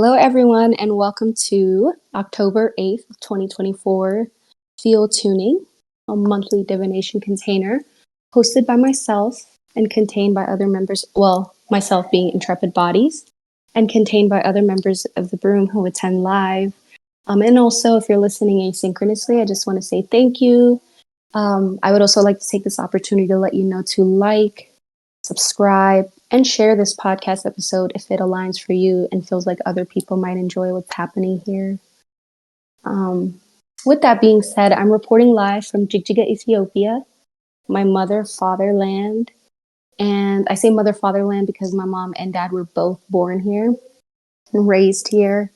Hello, everyone, and welcome to October 8th, 2024 Field Tuning, a monthly divination container hosted by myself and contained by other members, myself being Intrepid Bodies, and contained by other members of the Broom who attend live. And also, if you're listening asynchronously, I just want to say thank you. I would also like to take this opportunity to let you know to like, subscribe, and share this podcast episode if it aligns for you and feels like other people might enjoy what's happening here. With that being said, I'm reporting live from Jigjiga, Ethiopia, my mother, fatherland. And I say mother, fatherland because my mom and dad were both born here and raised here.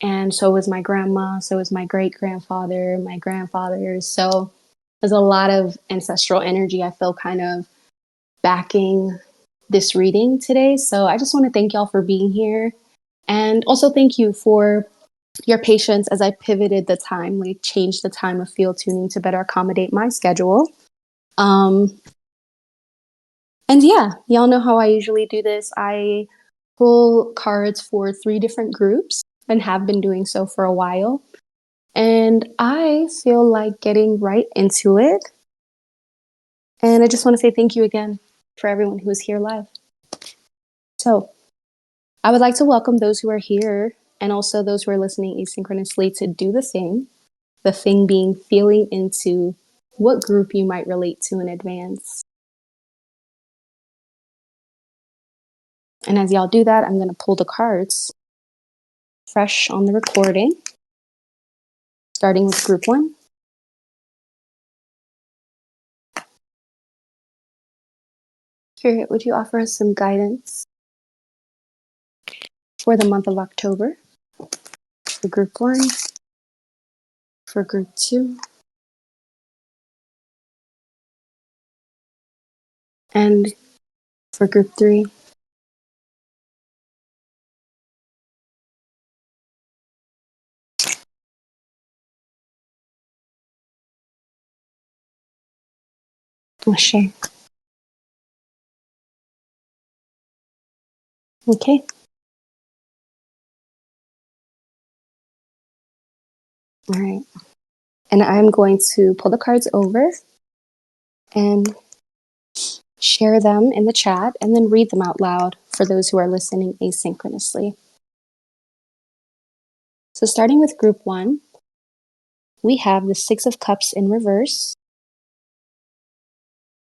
And so was my grandma, so was my great grandfather, my grandfathers. So there's a lot of ancestral energy I feel kind of backing this reading today. So I just want to thank y'all for being here. And also thank you for your patience as I pivoted the time, like changed the time of field tuning to better accommodate my schedule. And yeah, y'all know how I usually do this. I pull cards for 3 different groups and have been doing so for a while. And I feel like getting right into it. And I just want to say thank you again for everyone who is here live. So I would like to welcome those who are here and also those who are listening asynchronously to do the same. The thing being feeling into what group you might relate to in advance. And as y'all do that, I'm going to pull the cards fresh on the recording, starting with group 1. Spirit, would you offer us some guidance for the month of October? For group 1, for group 2, and for group 3. Ashe. Okay. All right. And I'm going to pull the cards over and share them in the chat and then read them out loud for those who are listening asynchronously. So starting with group 1, we have the 6 of Cups in reverse,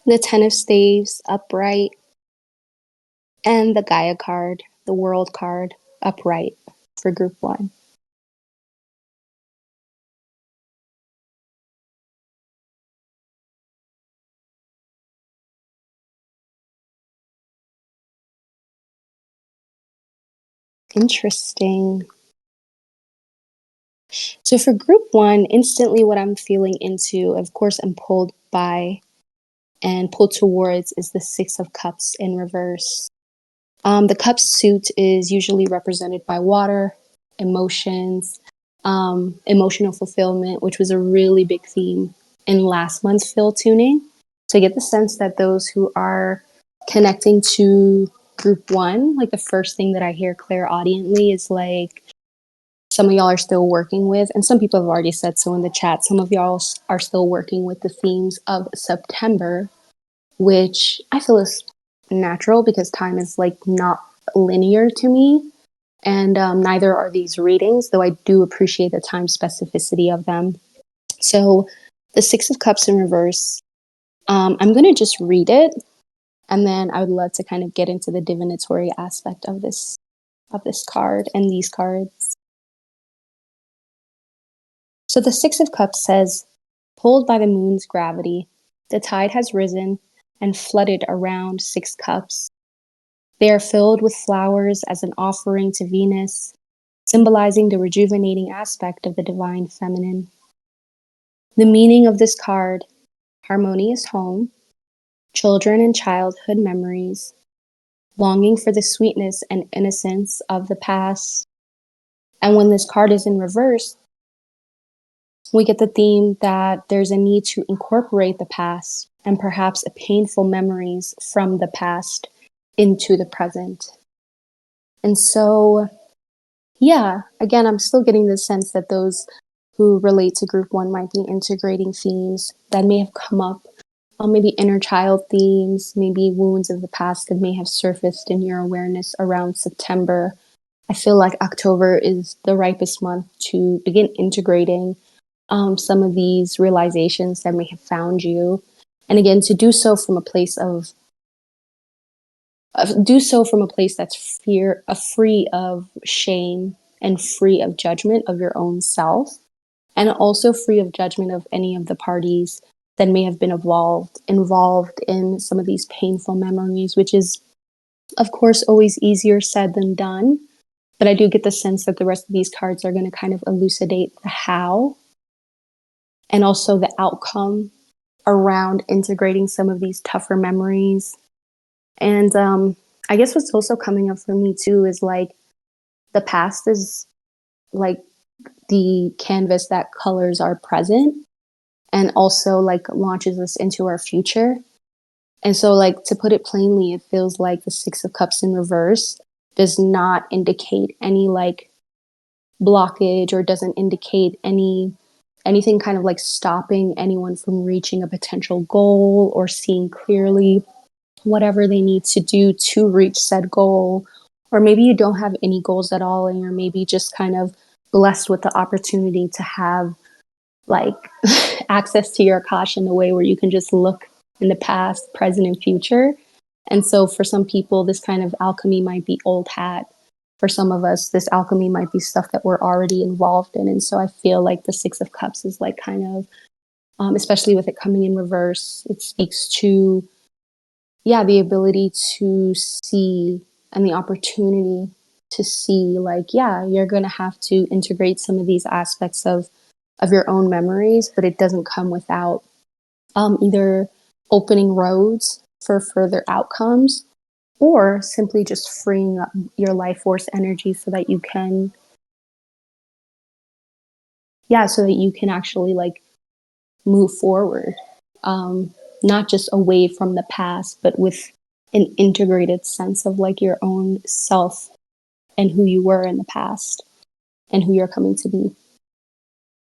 the 10 of Staves upright, and the Gaia card, the World card, upright for group 1. Interesting. So for group 1, instantly what I'm feeling into, of course, I'm pulled by and pulled towards is the 6 of Cups in reverse. The cup suit is usually represented by water, emotions, emotional fulfillment, which was a really big theme in last month's field tuning. So I get the sense that those who are connecting to group 1, like the first thing that I hear clairaudiently is like some of y'all are still working with, and some people have already said so in the chat, some of y'all are still working with the themes of September, which I feel is natural because time is like not linear to me. And neither are these readings, though I do appreciate the time specificity of them. So the 6 of Cups in reverse, I'm going to just read it. And then I would love to kind of get into the divinatory aspect of this card and these cards. So the 6 of Cups says, pulled by the moon's gravity, the tide has risen and flooded around 6 cups. They are filled with flowers as an offering to Venus, symbolizing the rejuvenating aspect of the divine feminine. The meaning of this card, harmonious home, children and childhood memories, longing for the sweetness and innocence of the past. And when this card is in reverse, we get the theme that there's a need to incorporate the past and perhaps painful memories from the past into the present. And so Yeah, again, I'm still getting the sense that those who relate to group one might be integrating themes that may have come up, maybe inner child themes, maybe wounds of the past that may have surfaced in your awareness around September. I feel like October is the ripest month to begin integrating some of these realizations that may have found you. And again, to do so from a place of do so from a place that's free of shame and free of judgment of your own self, and also free of judgment of any of the parties that may have been involved in some of these painful memories, which is, of course, always easier said than done. But I do get the sense that the rest of these cards are going to kind of elucidate the how and also the outcome around integrating some of these tougher memories. And I guess what's also coming up for me too is like the past is like the canvas that colors our present and also like launches us into our future. And so, like, to put it plainly, it feels like the Six of Cups in reverse does not indicate any like blockage or doesn't indicate anything kind of like stopping anyone from reaching a potential goal or seeing clearly whatever they need to do to reach said goal. Or maybe you don't have any goals at all and you're maybe just kind of blessed with the opportunity to have like access to your Akash in a way where you can just look in the past, present, and future. And so for some people, this kind of alchemy might be old hat. For some of us, this alchemy might be stuff that we're already involved in. And so I feel like the Six of Cups is like kind of, especially with it coming in reverse, it speaks to, yeah, the ability to see and the opportunity to see, like, yeah, you're going to have to integrate some of these aspects of your own memories, but it doesn't come without either opening roads for further outcomes or simply just freeing up your life force energy so that you can, yeah, so that you can actually like move forward, not just away from the past, but with an integrated sense of like your own self and who you were in the past and who you're coming to be,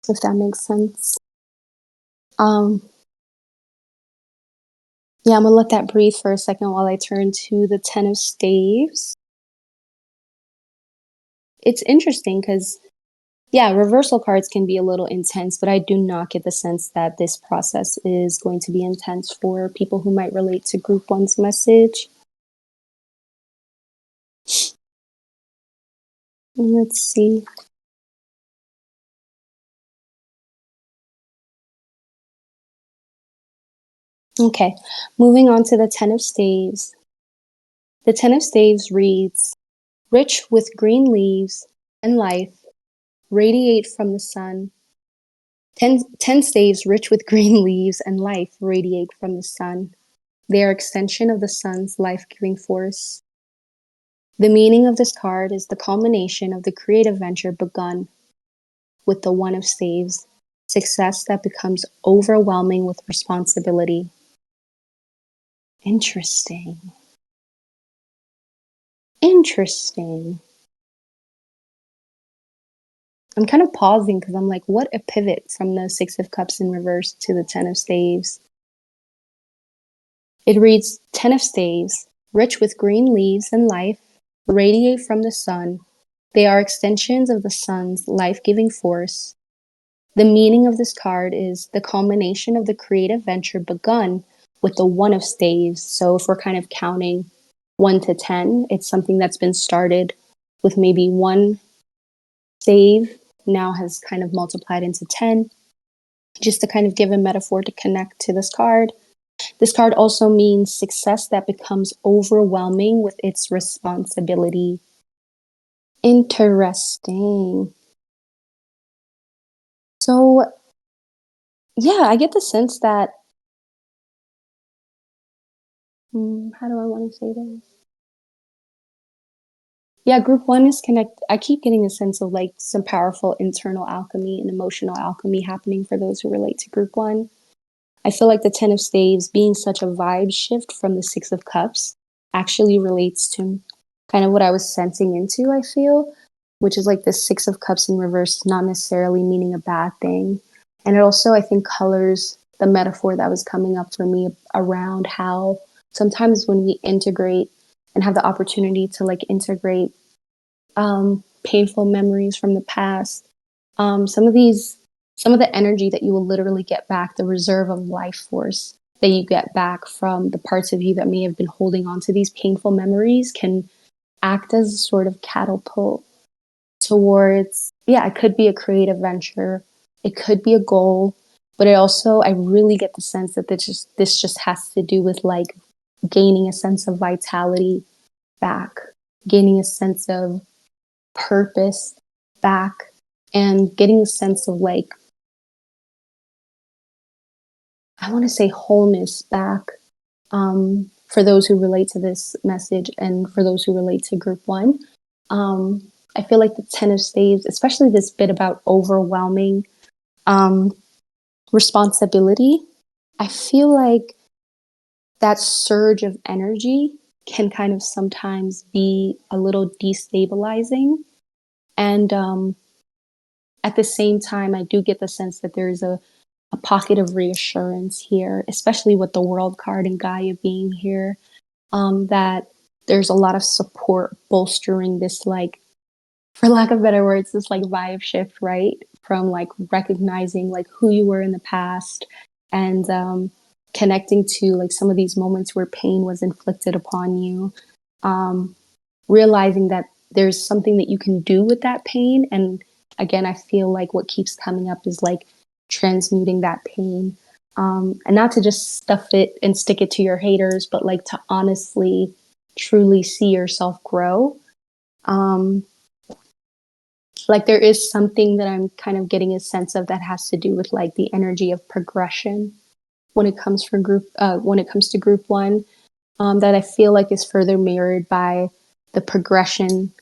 if that makes sense. Um, yeah, I'm gonna let that breathe for a second while I turn to the Ten of Staves. It's interesting because, yeah, reversal cards can be a little intense, but I do not get the sense that this process is going to be intense for people who might relate to Group One's message. Let's see. Okay, moving on to the Ten of Staves. The Ten of Staves reads, rich with green leaves and life, radiate from the sun. Ten staves rich with green leaves and life radiate from the sun. They are extension of the sun's life-giving force. The meaning of this card is the culmination of the creative venture begun with the One of Staves, success that becomes overwhelming with responsibility. Interesting. Interesting. I'm kind of pausing because I'm like, what a pivot from the Six of Cups in reverse to the Ten of Staves. It reads, Ten of Staves, rich with green leaves and life, radiate from the sun. They are extensions of the sun's life-giving force. The meaning of this card is the culmination of the creative venture begun with the One of Staves. So if we're kind of counting 1 to 10, it's something that's been started with maybe one stave, now has kind of multiplied into 10, just to kind of give a metaphor to connect to this card. This card also means success that becomes overwhelming with its responsibility. Interesting. So, yeah, I get the sense that, how do I want to say this? Yeah, group one is connect. I keep getting a sense of like some powerful internal alchemy and emotional alchemy happening for those who relate to group one. I feel like the Ten of Staves being such a vibe shift from the Six of Cups actually relates to kind of what I was sensing into, I feel. which is like the Six of Cups in reverse, not necessarily meaning a bad thing. And it also, I think, colors the metaphor that was coming up for me around how sometimes when we integrate and have the opportunity to like integrate painful memories from the past, some of these, some of the energy that you will literally get back, the reserve of life force that you get back from the parts of you that may have been holding on to these painful memories can act as a sort of catapult towards, yeah, it could be a creative venture, it could be a goal, but it also, I really get the sense that this just has to do with like gaining a sense of vitality back, gaining a sense of purpose back, and getting a sense of like, I want to say wholeness back, for those who relate to this message and for those who relate to group one. Um, I feel like the Ten of Staves, especially this bit about overwhelming um, responsibility, I feel like that surge of energy can kind of sometimes be a little destabilizing. And at the same time, I do get the sense that there's a pocket of reassurance here, especially with the World card and Gaia being here, that there's a lot of support bolstering this, like, for lack of better words, this like vibe shift, right? From like recognizing like who you were in the past and connecting to like some of these moments where pain was inflicted upon you, um, realizing that there's something that you can do with that pain. And again, I feel like what keeps coming up is like transmuting that pain. And not to just stuff it and stick it to your haters, but like to honestly, truly see yourself grow. Um, like there is something that I'm kind of getting a sense of that has to do with like the energy of progression when it comes for group when it comes to group one, that I feel like is further mirrored by the progression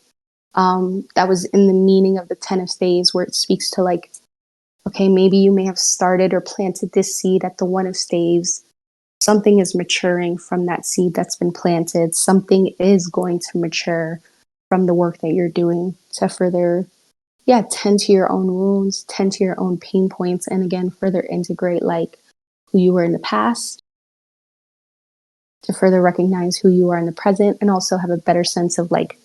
that was in the meaning of the Ten of Staves, where it speaks to like, okay, maybe you may have started or planted this seed at the One of Staves. Something is maturing from that seed that's been planted. Something is going to mature from the work that you're doing to further, yeah, tend to your own wounds, tend to your own pain points, and again, further integrate like who you were in the past, to further recognize who you are in the present, and also have a better sense of like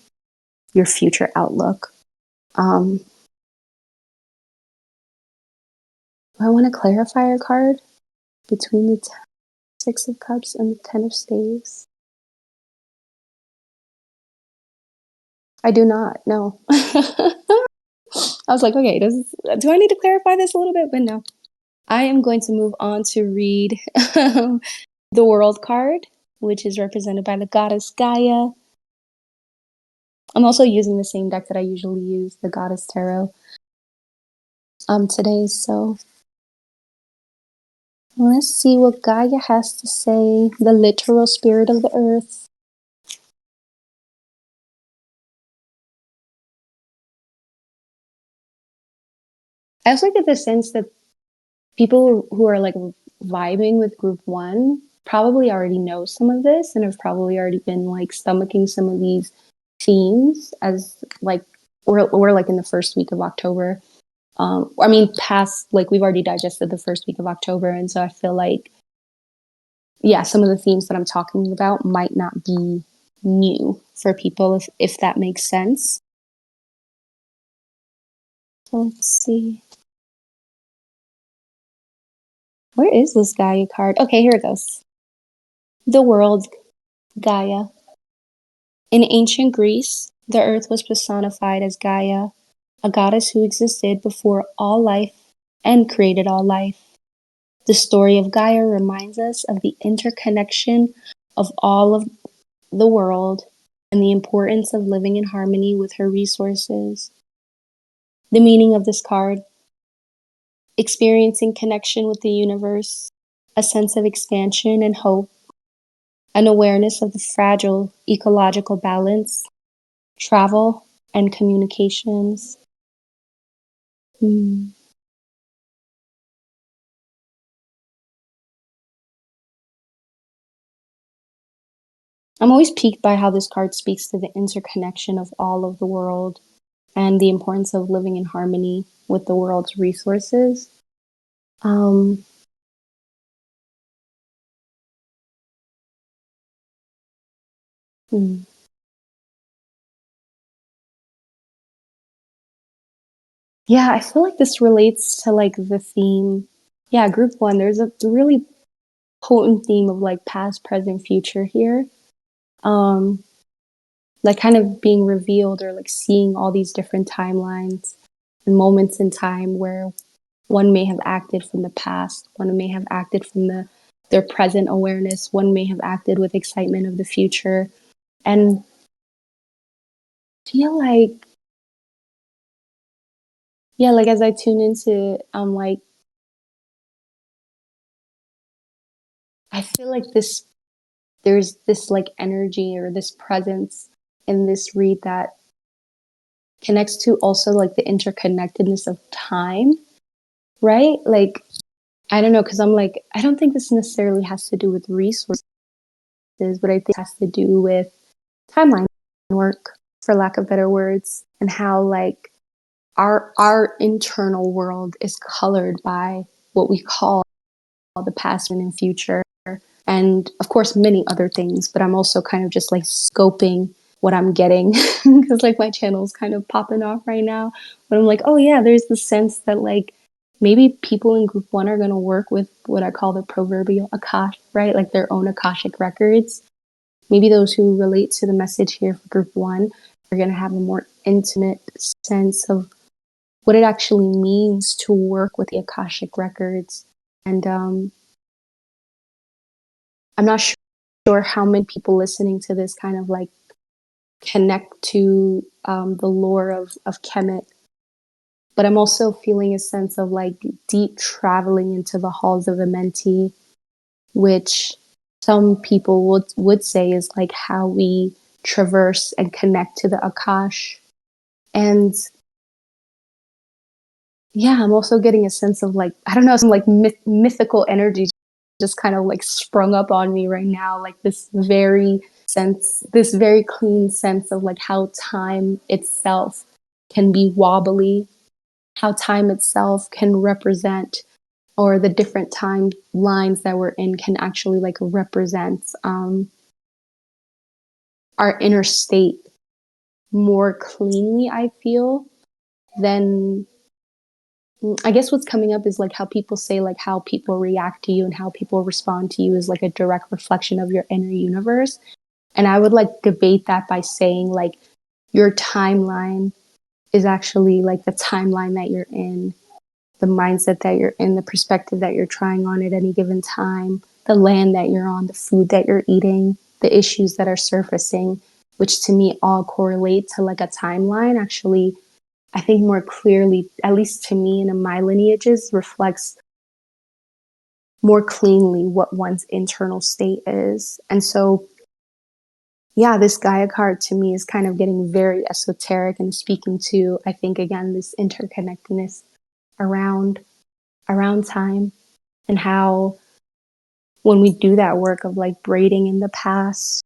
your future outlook. Um, I want to clarify a card between the Six of Cups and the Ten of Staves. I do not, no. I was like, okay, do I need to clarify this a little bit? But no. I am going to move on to read the World card, which is represented by the goddess Gaia. I'm also using the same deck that I usually use, the Goddess Tarot, today. So let's see what Gaia has to say, the literal spirit of the earth. I also get the sense that people who are like vibing with group one probably already know some of this and have probably already been like stomaching some of these themes as like we're like in the first week of October. I mean, past like we've already digested the first week of October, and so I feel like, yeah, some of the themes that I'm talking about might not be new for people if that makes sense. So let's see. Where is this Gaia card? Okay, here it goes. The world, Gaia. In ancient Greece, the earth was personified as Gaia, a goddess who existed before all life and created all life. The story of Gaia reminds us of the interconnection of all of the world and the importance of living in harmony with her resources. The meaning of this card: experiencing connection with the universe, a sense of expansion and hope, an awareness of the fragile ecological balance, travel, and communications. Hmm. I'm always piqued by how this card speaks to the interconnection of all of the world. and the importance of living in harmony with the world's resources. Um, mm, yeah, I feel like this relates to like the theme. Yeah, group one, there's a really potent theme of like past, present, future here. Um, like kind of being revealed or like seeing all these different timelines and moments in time where one may have acted from the past, one may have acted from their present awareness, one may have acted with excitement of the future. And feel like, yeah, like as I tune into, like, I feel like there's this like energy or this presence in this read that connects to also like the interconnectedness of time, right? Like, I don't know, because I'm like, I don't think this necessarily has to do with resources, but I think it has to do with timeline work, for lack of better words, and how like our internal world is colored by what we call the past and future, and of course many other things. But I'm also kind of just like scoping what I'm getting because like my channel is kind of popping off right now. But I'm like, oh yeah, there's the sense that like maybe people in group one are going to work with what I call the proverbial akash, right? Like their own akashic records. Maybe those who relate to the message here for group one are going to have a more intimate sense of what it actually means to work with the akashic records. And I'm not sure how many people listening to this kind of like connect to the lore of Kemet, but I'm also feeling a sense of like deep traveling into the halls of Amenti, which some people would say is like how we traverse and connect to the Akash. And yeah, I'm also getting a sense of like, I don't know, some like mythical energy just kind of like sprung up on me right now. Like this very clean sense of like how time itself can be wobbly, how time itself can represent, or the different time lines that we're in can actually like represent our inner state more cleanly, I feel, than I guess what's coming up is like how people say like how people react to you and how people respond to you is like a direct reflection of your inner universe. And I would like debate that by saying like your timeline is actually like the timeline that you're in, the mindset that you're in, the perspective that you're trying on at any given time, the land that you're on, the food that you're eating, the issues that are surfacing, which to me all correlate to like a timeline. Actually, I think more clearly, at least to me and in my lineages, reflects more cleanly what one's internal state is. And so, yeah, this Gaia card to me is kind of getting very esoteric and speaking to, I think, again, this interconnectedness around time, and how when we do that work of like braiding in the past,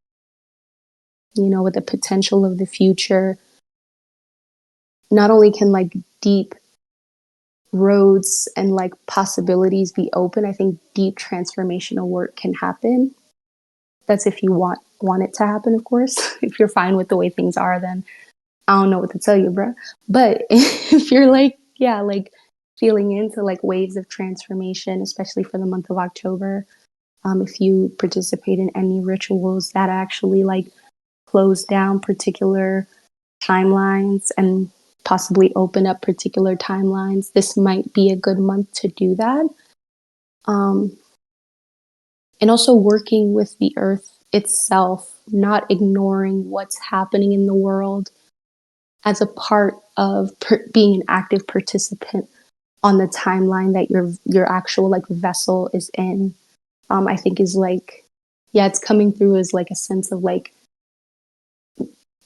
with the potential of the future, not only can like deep roads and like possibilities be open, I think deep transformational work can happen. That's if you want it to happen, of course. If you're fine with the way things are, then I don't know what to tell you, bro. But if you're like, yeah, like feeling into like waves of transformation, especially for the month of October, if you participate in any rituals that actually like close down particular timelines and possibly open up particular timelines, this might be a good month to do that. Um, and also working with the earth itself, not ignoring what's happening in the world as a part of being an active participant on the timeline that your actual like vessel is in. I think is like, yeah, it's coming through as like a sense of like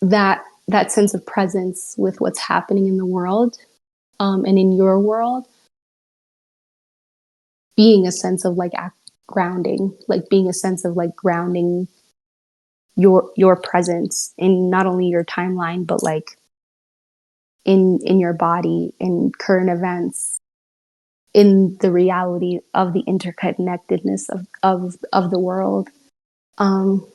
that sense of presence with what's happening in the world, and in your world, being a sense of like grounding, like being a sense of like grounding your presence in not only your timeline but like in your body, in current events, in the reality of the interconnectedness of the world. Um,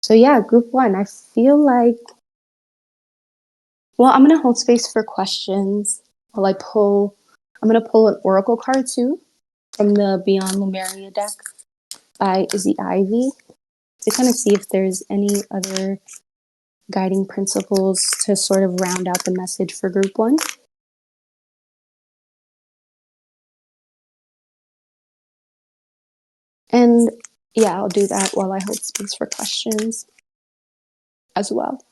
so yeah, group one. I feel like, well, I'm gonna hold space for questions while I pull. I'm gonna pull an oracle card too from the Beyond Lemuria deck by Izzy to kind of see if there's any other guiding principles to sort of round out the message for group one. And yeah, I'll do that while I hold space for questions as well.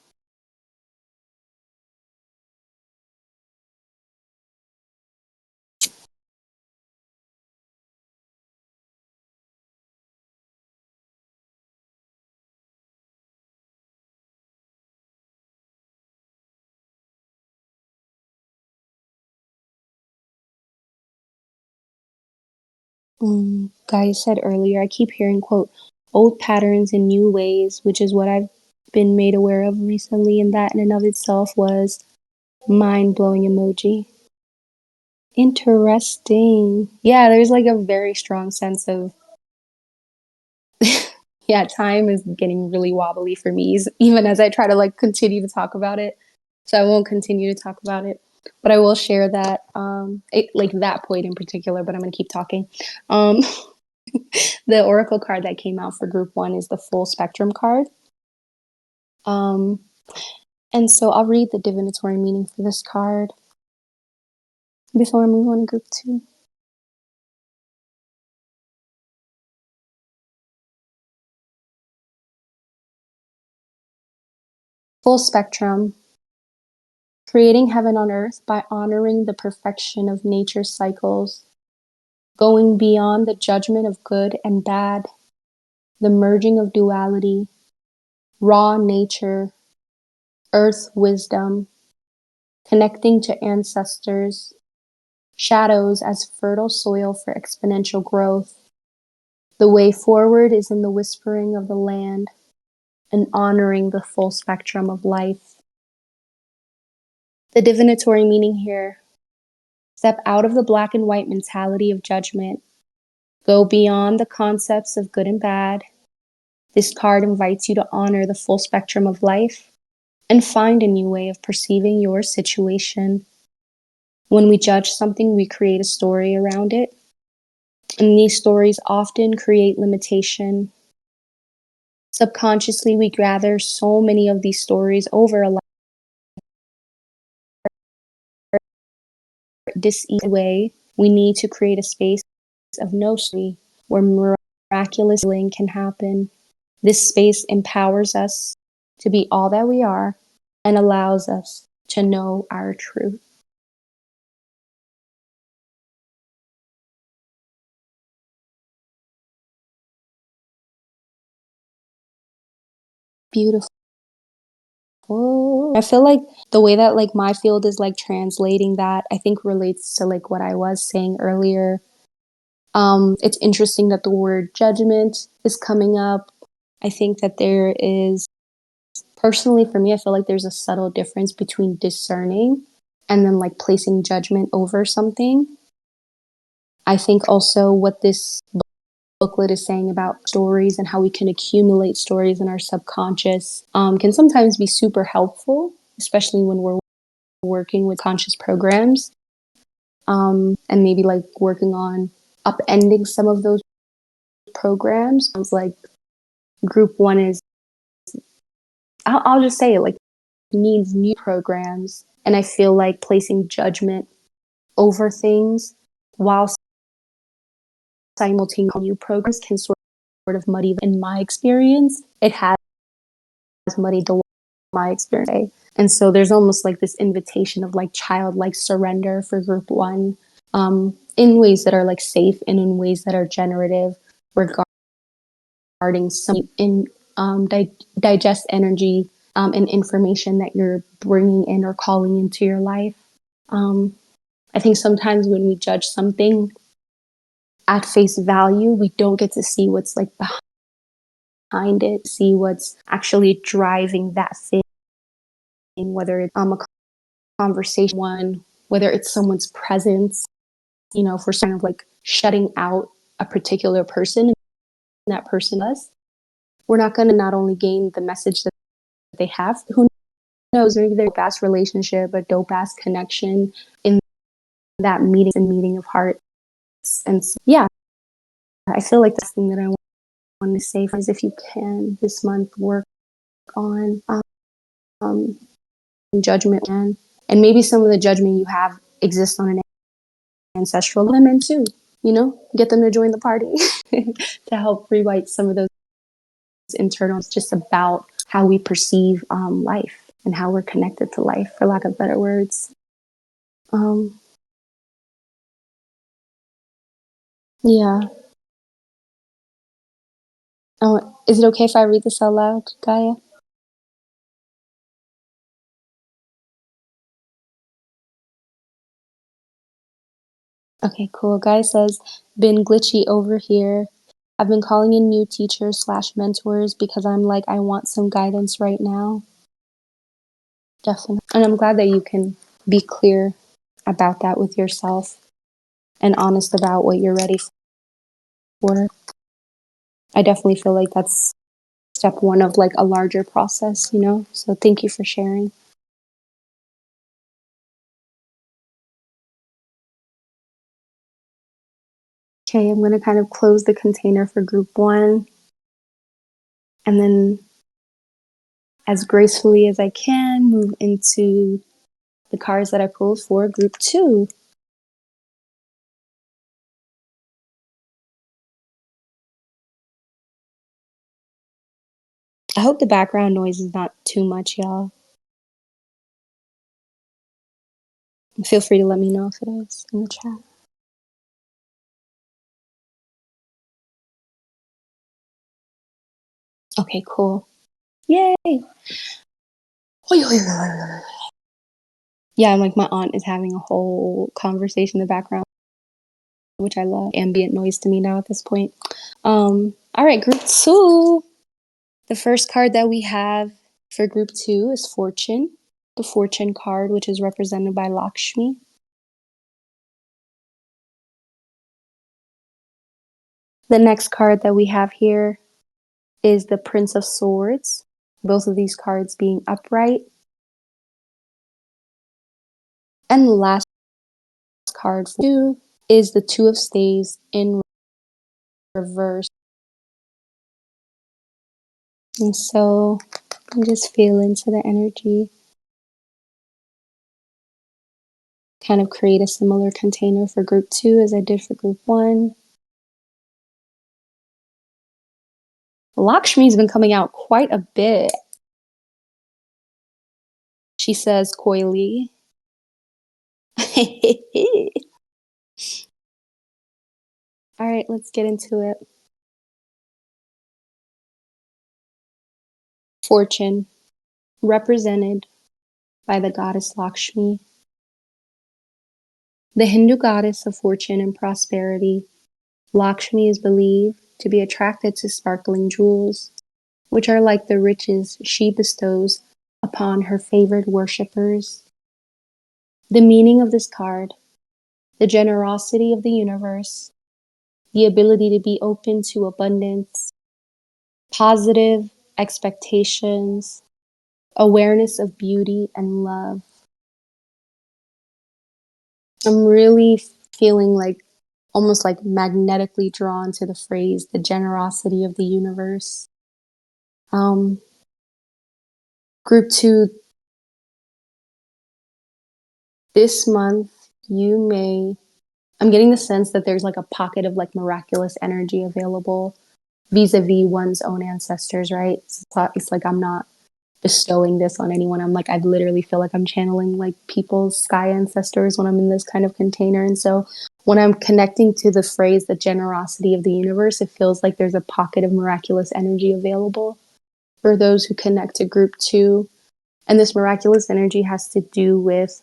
Guy said earlier, I keep hearing, quote, old patterns in new ways, which is what I've been made aware of recently, and that in and of itself was mind blowing emoji. Interesting. Yeah, there's like a very strong sense of, yeah, time is getting really wobbly for me, even as I try to like continue to talk about it. So I won't continue to talk about it, but I will share that, like that point in particular, but I'm going to keep talking. Um, the oracle card that came out for group one is the full spectrum card. Um, and so I'll read the divinatory meaning for this card before I move on to group two. Full spectrum, creating heaven on earth by honoring the perfection of nature's cycles, going beyond the judgment of good and bad, the merging of duality, raw nature, earth wisdom, connecting to ancestors, shadows as fertile soil for exponential growth. The way forward is in the whispering of the land and honoring the full spectrum of life. The divinatory meaning here: step out of the black and white mentality of judgment, go beyond the concepts of good and bad. This card invites you to honor the full spectrum of life and find a new way of perceiving your situation. When we judge something, we create a story around it, and these stories often create limitation. Subconsciously, we gather so many of these stories over a life this easy way. We need to create a space of no story where miraculous healing can happen. This space empowers us to be all that we are and allows us to know our truth. Beautiful. I feel like the way that like my field is like translating that, I think relates to like what I was saying earlier. It's interesting that the word judgment is coming up. I think that there is, personally for me, I feel like there's a subtle difference between discerning and then like placing judgment over something. I think also what this booklet is saying about stories and how we can accumulate stories in our subconscious can sometimes be super helpful, especially when we're working with conscious programs, and maybe like working on upending some of those programs. Sounds like group one is, I'll just say it, like needs new programs. And I feel like placing judgment over things while simultaneously new programs can sort of muddy, in my experience. It has muddied the my experience. And so there's almost like this invitation of like childlike surrender for group one, in ways that are like safe and in ways that are generative regarding some in digest energy and information that you're bringing in or calling into your life. I think sometimes when we judge something at face value, we don't get to see what's like behind it, see what's actually driving that thing whether it's a conversation one, whether it's someone's presence, if we're kind of like shutting out a particular person and that person us, we're not going to not only gain the message that they have, who knows, maybe they're a dope-ass relationship, a dope-ass connection in that meeting of hearts. And so, yeah, I feel like that's the thing that I want to say is if you can this month work on judgment and maybe some of the judgment you have exists on an ancestral women too, get them to join the party to help rewrite some of those internals just about how we perceive life and how we're connected to life, for lack of better words. Yeah. Is it okay if I read this out loud, Gaia? Okay, cool. Gaia says, been glitchy over here. I've been calling in new teachers slash mentors because I'm like, I want some guidance right now. Definitely. And I'm glad that you can be clear about that with yourself and honest about what you're ready for. I definitely feel like that's step one of like a larger process. So thank you for sharing. Okay, I'm going to kind of close the container for group one. And then, as gracefully as I can, move into the cards that I pulled for group two. I hope the background noise is not too much, y'all. Feel free to let me know if it is in the chat. Okay, cool. Yay! Yeah, I'm like my aunt is having a whole conversation in the background, which I love. Ambient noise to me now at this point. All right, group two. The first card that we have for group two is Fortune, the Fortune card, which is represented by Lakshmi. The next card that we have here is the Prince of Swords, both of these cards being upright. And the last card for two is the Two of Staves in reverse. And so I'm just feel into the energy. Kind of create a similar container for group two as I did for group one. Lakshmi's been coming out quite a bit. She says coyly. All right, let's get into it. Fortune, represented by the goddess Lakshmi. The Hindu goddess of fortune and prosperity, Lakshmi is believed to be attracted to sparkling jewels, which are like the riches she bestows upon her favored worshippers. The meaning of this card: the generosity of the universe, the ability to be open to abundance, positive expectations, awareness of beauty and love. I'm really feeling like almost like magnetically drawn to the phrase, the generosity of the universe. Um, Group two, this month, I'm getting the sense that there's like a pocket of like miraculous energy available vis-a-vis one's own ancestors, right? It's like I'm not bestowing this on anyone. I literally feel like I'm channeling like people's sky ancestors when I'm in this kind of container. And so when I'm connecting to the phrase, the generosity of the universe, it feels like there's a pocket of miraculous energy available for those who connect to group two. And this miraculous energy has to do with,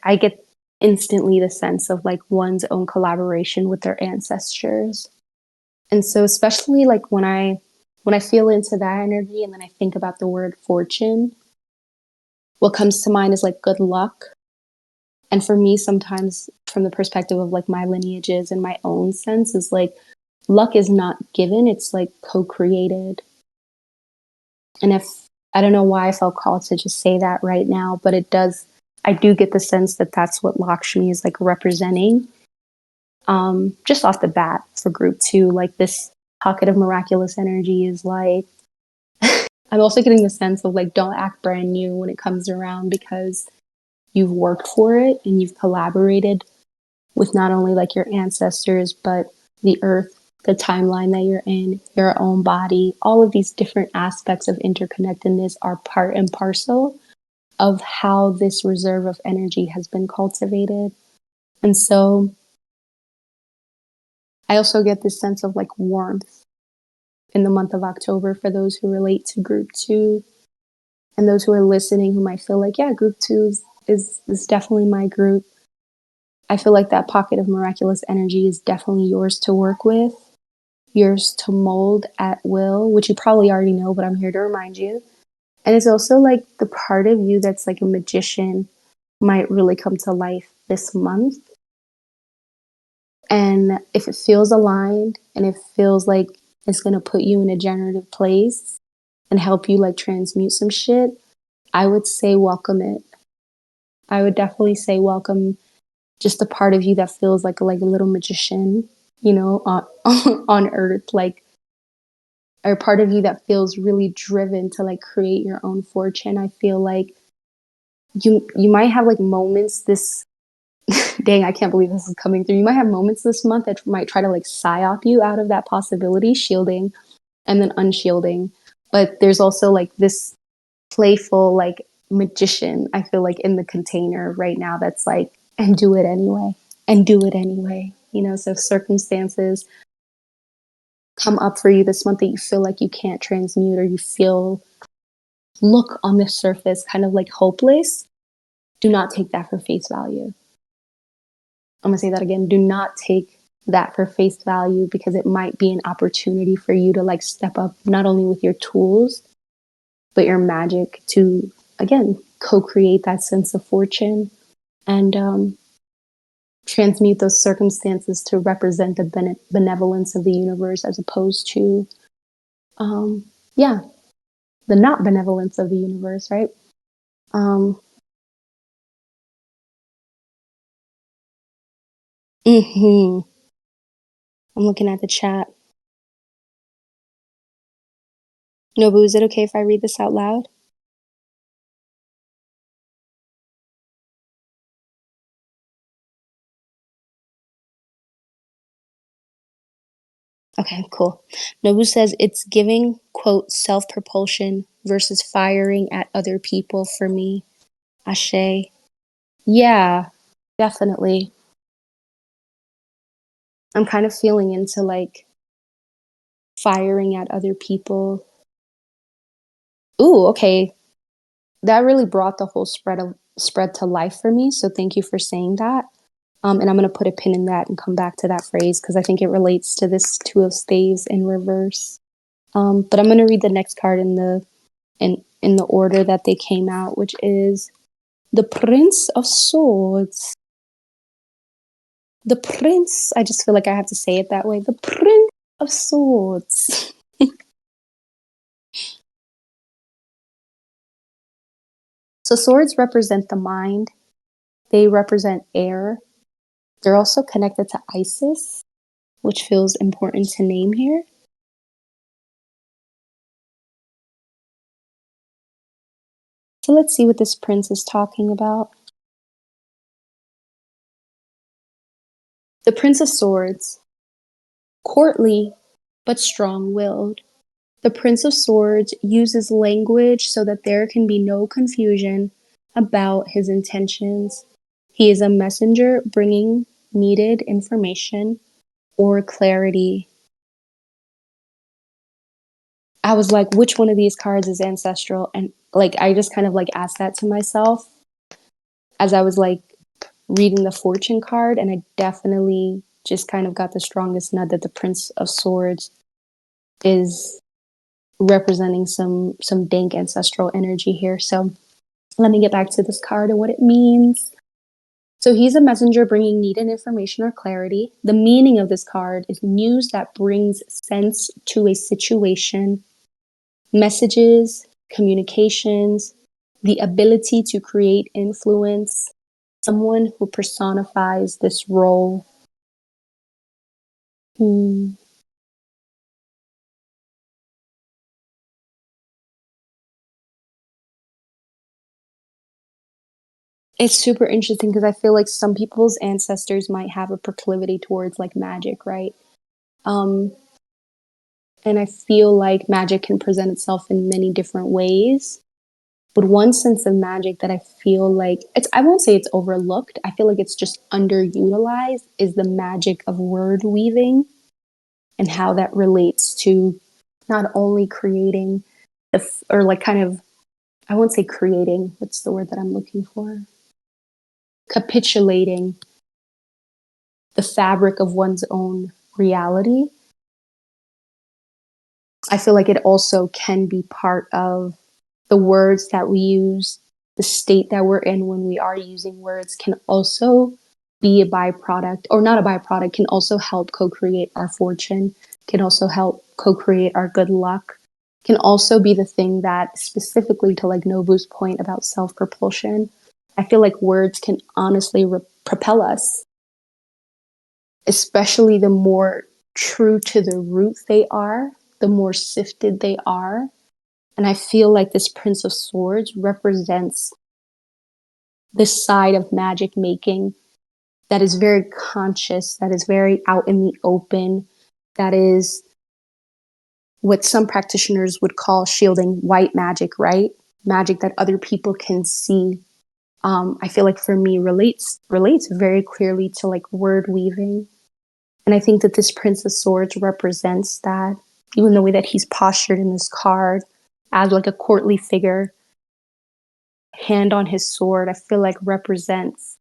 I get instantly the sense of like one's own collaboration with their ancestors. And so especially like when I feel into that energy and then I think about the word fortune, What comes to mind is like good luck. And for me, sometimes from the perspective of like my lineages and my own sense, is like luck is not given, it's like co created. And if I don't know why I felt called to just say that right now, but it does, I do get the sense that that's what Lakshmi is like representing. Just off the bat for group two, like this pocket of miraculous energy is like, I'm also getting the sense of like, don't act brand new when it comes around because you've worked for it and you've collaborated with not only like your ancestors, but the earth, the timeline that you're in, your own body. All of these different aspects of interconnectedness are part and parcel of how this reserve of energy has been cultivated. And so I also get this sense of like warmth in the month of October for those who relate to group two and those who are listening who might feel like, yeah, group two is definitely my group. I feel like that pocket of miraculous energy is definitely yours to work with, yours to mold at will, which you probably already know, but I'm here to remind you. And it's also like the part of you that's like a magician might really come to life this month. And if it feels aligned and it feels like it's going to put you in a generative place and help you like transmute some shit, I would say welcome it. I would definitely say welcome just the part of you that feels like a little magician, you know, on on earth, like, or part of you that feels really driven to like create your own fortune. I feel like you might have like moments this dang, I can't believe this is coming through. You might have moments this month that might try to like psyop you out of that possibility, shielding and then unshielding. But there's also like this playful like magician, I feel like, in the container right now that's like, and do it anyway, and do it anyway. You know, so if circumstances come up for you this month that you feel like you can't transmute or you feel look on the surface kind of like hopeless, do not take that for face value. I'm gonna say that again. Do not take that for face value because it might be an opportunity for you to like step up not only with your tools, but your magic to, again, co create that sense of fortune and transmute those circumstances to represent the benevolence of the universe as opposed to, yeah, the not benevolence of the universe, right? Um, hmm I'm looking at the chat. Nobu, is it okay if I read this out loud? Okay, cool. Nobu says it's giving, quote, self propulsion versus firing at other people for me. Ashe. Yeah, definitely. I'm kind of feeling into like firing at other people. Ooh, okay. That really brought the whole spread to life for me. So thank you for saying that. And I'm gonna put a pin in that and come back to that phrase because I think it relates to this two of staves in reverse. But I'm gonna read the next card in the order that they came out, which is the Prince of Swords. The Prince. I just feel like I have to say it that way. The Prince of Swords. So swords represent the mind. They represent air. They're also connected to Isis, which feels important to name here. So let's see what this prince is talking about. The Prince of Swords, courtly but strong willed. The Prince of Swords uses language so that there can be no confusion about his intentions. He is a messenger bringing needed information or clarity. I was like, which one of these cards is ancestral? And like, I just kind of like asked that to myself as I was like reading the fortune card. And I definitely just kind of got the strongest nut that the Prince of Swords is representing some dank ancestral energy here. So Let me get back to this card and what it means. So he's a messenger bringing needed information or clarity. The meaning of this card is news that brings sense to a situation, messages, communications, the ability to create influence, someone who personifies this role. Hmm. It's super interesting because I feel like some people's ancestors might have a proclivity towards like magic, right? Um, and I feel like magic can present itself in many different ways. But one sense of magic that I feel like I won't say it's overlooked, I feel like it's just underutilized is the magic of word weaving and how that relates to not only creating or like kind of, I won't say creating, what's the word that I'm looking for? Capitulating the fabric of one's own reality. I feel like it also can be part of the words that we use, the state that we're in when we are using words can also be a byproduct, or not a byproduct, can also help co create our fortune, can also help co create our good luck, can also be the thing that, specifically to like Nobu's point about self propulsion, I feel like words can honestly propel us, especially the more true to the root they are, the more sifted they are. And I feel like this Prince of Swords represents this side of magic making that is very conscious, that is very out in the open, that is what some practitioners would call shielding white magic, right? Magic that other people can see. I feel like for me relates very clearly to like word weaving. And I think that this Prince of Swords represents that, even the way that he's postured in this card as like a courtly figure, hand on his sword, I feel like represents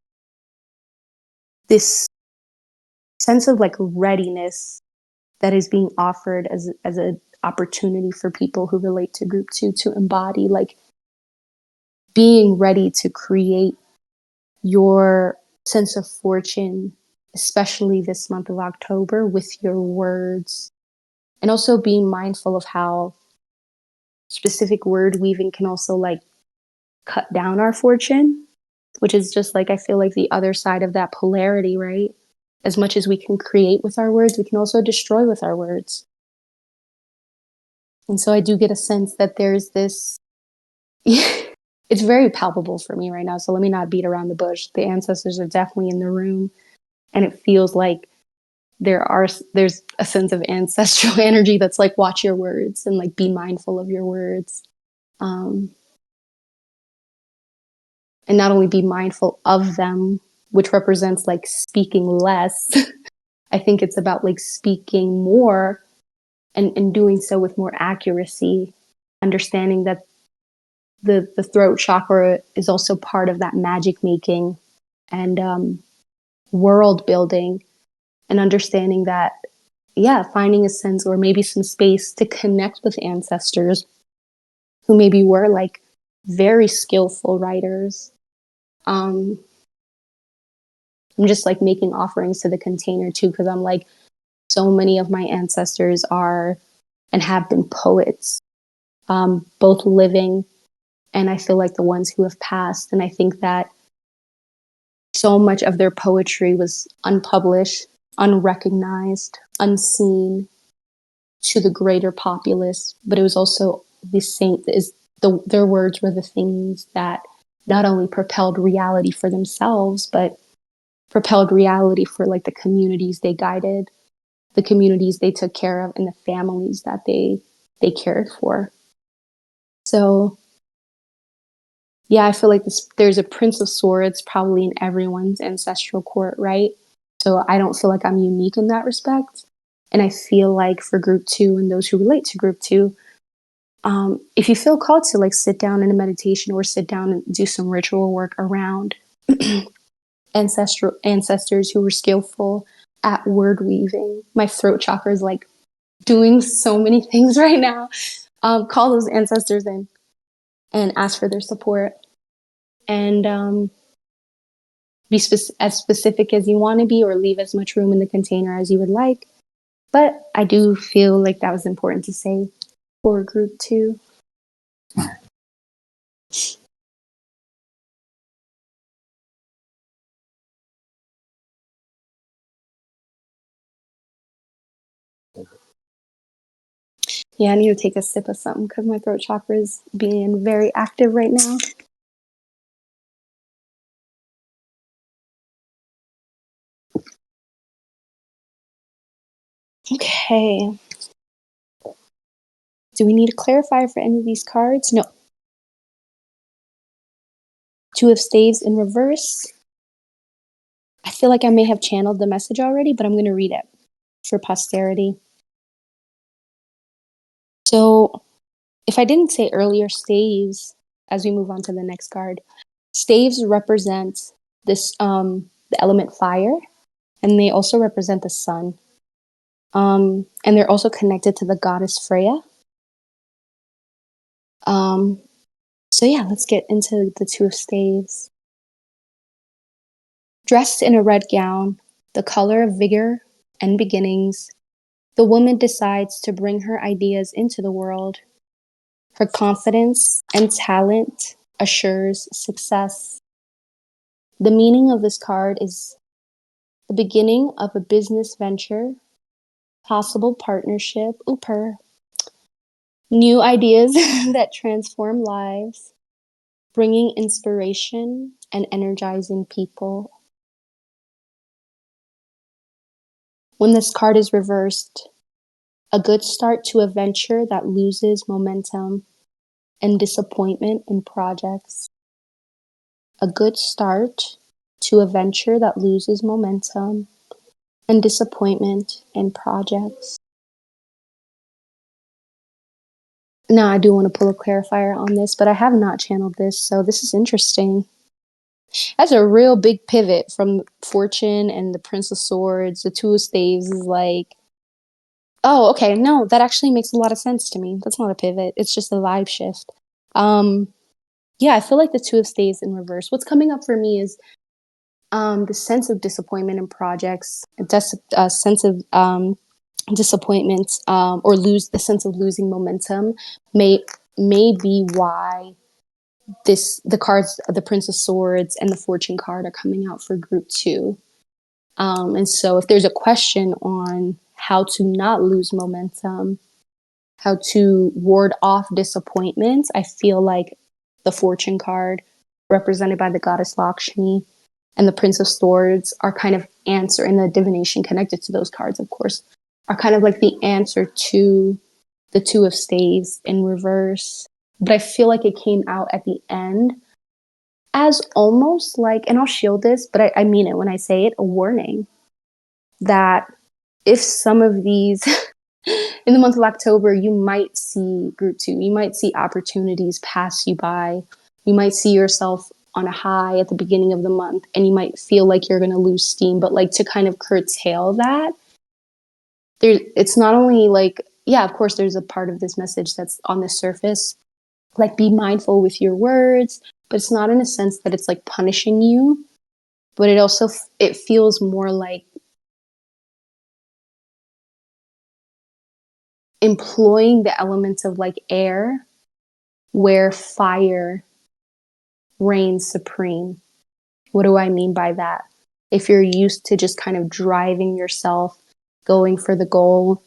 this sense of like readiness that is being offered as an opportunity for people who relate to group two to embody like being ready to create your sense of fortune, especially this month of October, with your words, and also being mindful of how specific word weaving can also like cut down our fortune, which is just like I feel like the other side of that polarity, right? As much as we can create with our words, we can also destroy with our words. And so I do get a sense that there's this it's very palpable for me right now. So let me not beat around the bush. The ancestors are definitely in the room, and it feels like there's a sense of ancestral energy that's like watch your words and like be mindful of your words. Um, and not only be mindful of them, which represents like speaking less. I think it's about like speaking more and doing so with more accuracy, understanding that the throat chakra is also part of that magic making and world building, and understanding that, yeah, finding a sense or maybe some space to connect with ancestors who maybe were like very skillful writers. Um, I'm just like making offerings to the container too, because I'm like, so many of my ancestors are and have been poets, both living and I feel like the ones who have passed. And I think that so much of their poetry was unpublished, unrecognized, unseen to the greater populace, but it was also the same is their words were the things that not only propelled reality for themselves, but propelled reality for like the communities they guided, the communities they took care of, and the families that they cared for. So yeah, I feel like there's a Prince of Swords probably in everyone's ancestral court, right? So I don't feel like I'm unique in that respect. And I feel like for group two and those who relate to group two, if you feel called to like sit down in a meditation or sit down and do some ritual work around ancestors who were skillful at word weaving, my throat chakra is like doing so many things right now. Call those ancestors in and ask for their support. and be as specific as you want to be, or leave as much room in the container as you would like. But I do feel like that was important to say for group two. Yeah, I need to take a sip of something because my throat chakra is being very active right now. Okay. Do we need to clarify for any of these cards? No. Two of Staves in reverse. I feel like I may have channeled the message already, but I'm going to read it for posterity. So, if I didn't say earlier, Staves, as we move on to the next card, Staves represent this the element fire, and they also represent the sun. And they're also connected to the goddess Freya. So yeah, let's get into the Two of Staves. Dressed in a red gown, the color of vigor and beginnings, the woman decides to bring her ideas into the world. Her confidence and talent assures success. The meaning of this card is the beginning of a business venture, possible partnership, new ideas that transform lives, bringing inspiration and energizing people. When this card is reversed, a good start to a venture that loses momentum and disappointment in projects. A good start to a venture that loses momentum and disappointment in projects. Now, I do want to pull a clarifier on this, but I have not channeled this, so this is interesting. That's a real big pivot from Fortune and the Prince of Swords. The Two of Staves is like, oh, okay, no, that actually makes a lot of sense to me. That's not a pivot. It's just a vibe shift. Yeah, I feel like the Two of Staves in reverse. What's coming up for me is the sense of disappointment in projects, a sense of disappointment, or lose the sense of losing momentum may be why the cards, the Prince of Swords and the Fortune card, are coming out for group two. And so if there's a question on how to not lose momentum, how to ward off disappointments, I feel like the Fortune card, represented by the goddess Lakshmi, and the Prince of Swords are kind of answer, and the divination connected to those cards, of course, are kind of like the answer to the Two of Staves in reverse. But I feel like it came out at the end as almost like, and I'll shield this, but I mean it when I say it, a warning that if some of these, in the month of October, you might see group two, you might see opportunities pass you by, you might see yourself on a high at the beginning of the month, and you might feel like you're going to lose steam, but like to kind of curtail that, it's not only like, yeah, of course, there's a part of this message that's on the surface, like be mindful with your words, but it's not in a sense that it's like punishing you, but it also, it feels more like employing the elements of like air where fire reigns supreme. What do I mean by that? If you're used to just kind of driving yourself, going for the goal,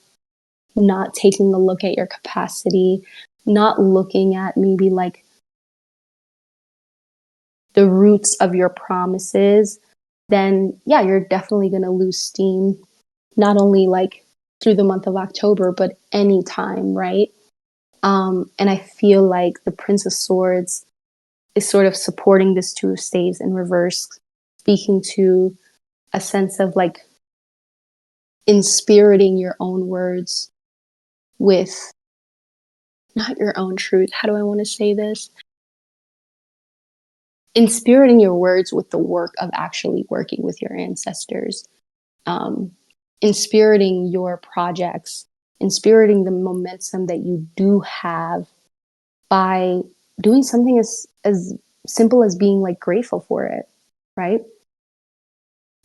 not taking a look at your capacity, not looking at maybe like the roots of your promises, then yeah, you're definitely going to lose steam, not only like through the month of October, but any time, right? And I feel like the Prince of Swords is sort of supporting this Two of Staves in reverse, speaking to a sense of like inspiriting your own words with not your own truth. How do I want to say this? Inspiriting your words with the work of actually working with your ancestors, inspiriting your projects, inspiriting the momentum that you do have by doing something as simple as being like grateful for it, right?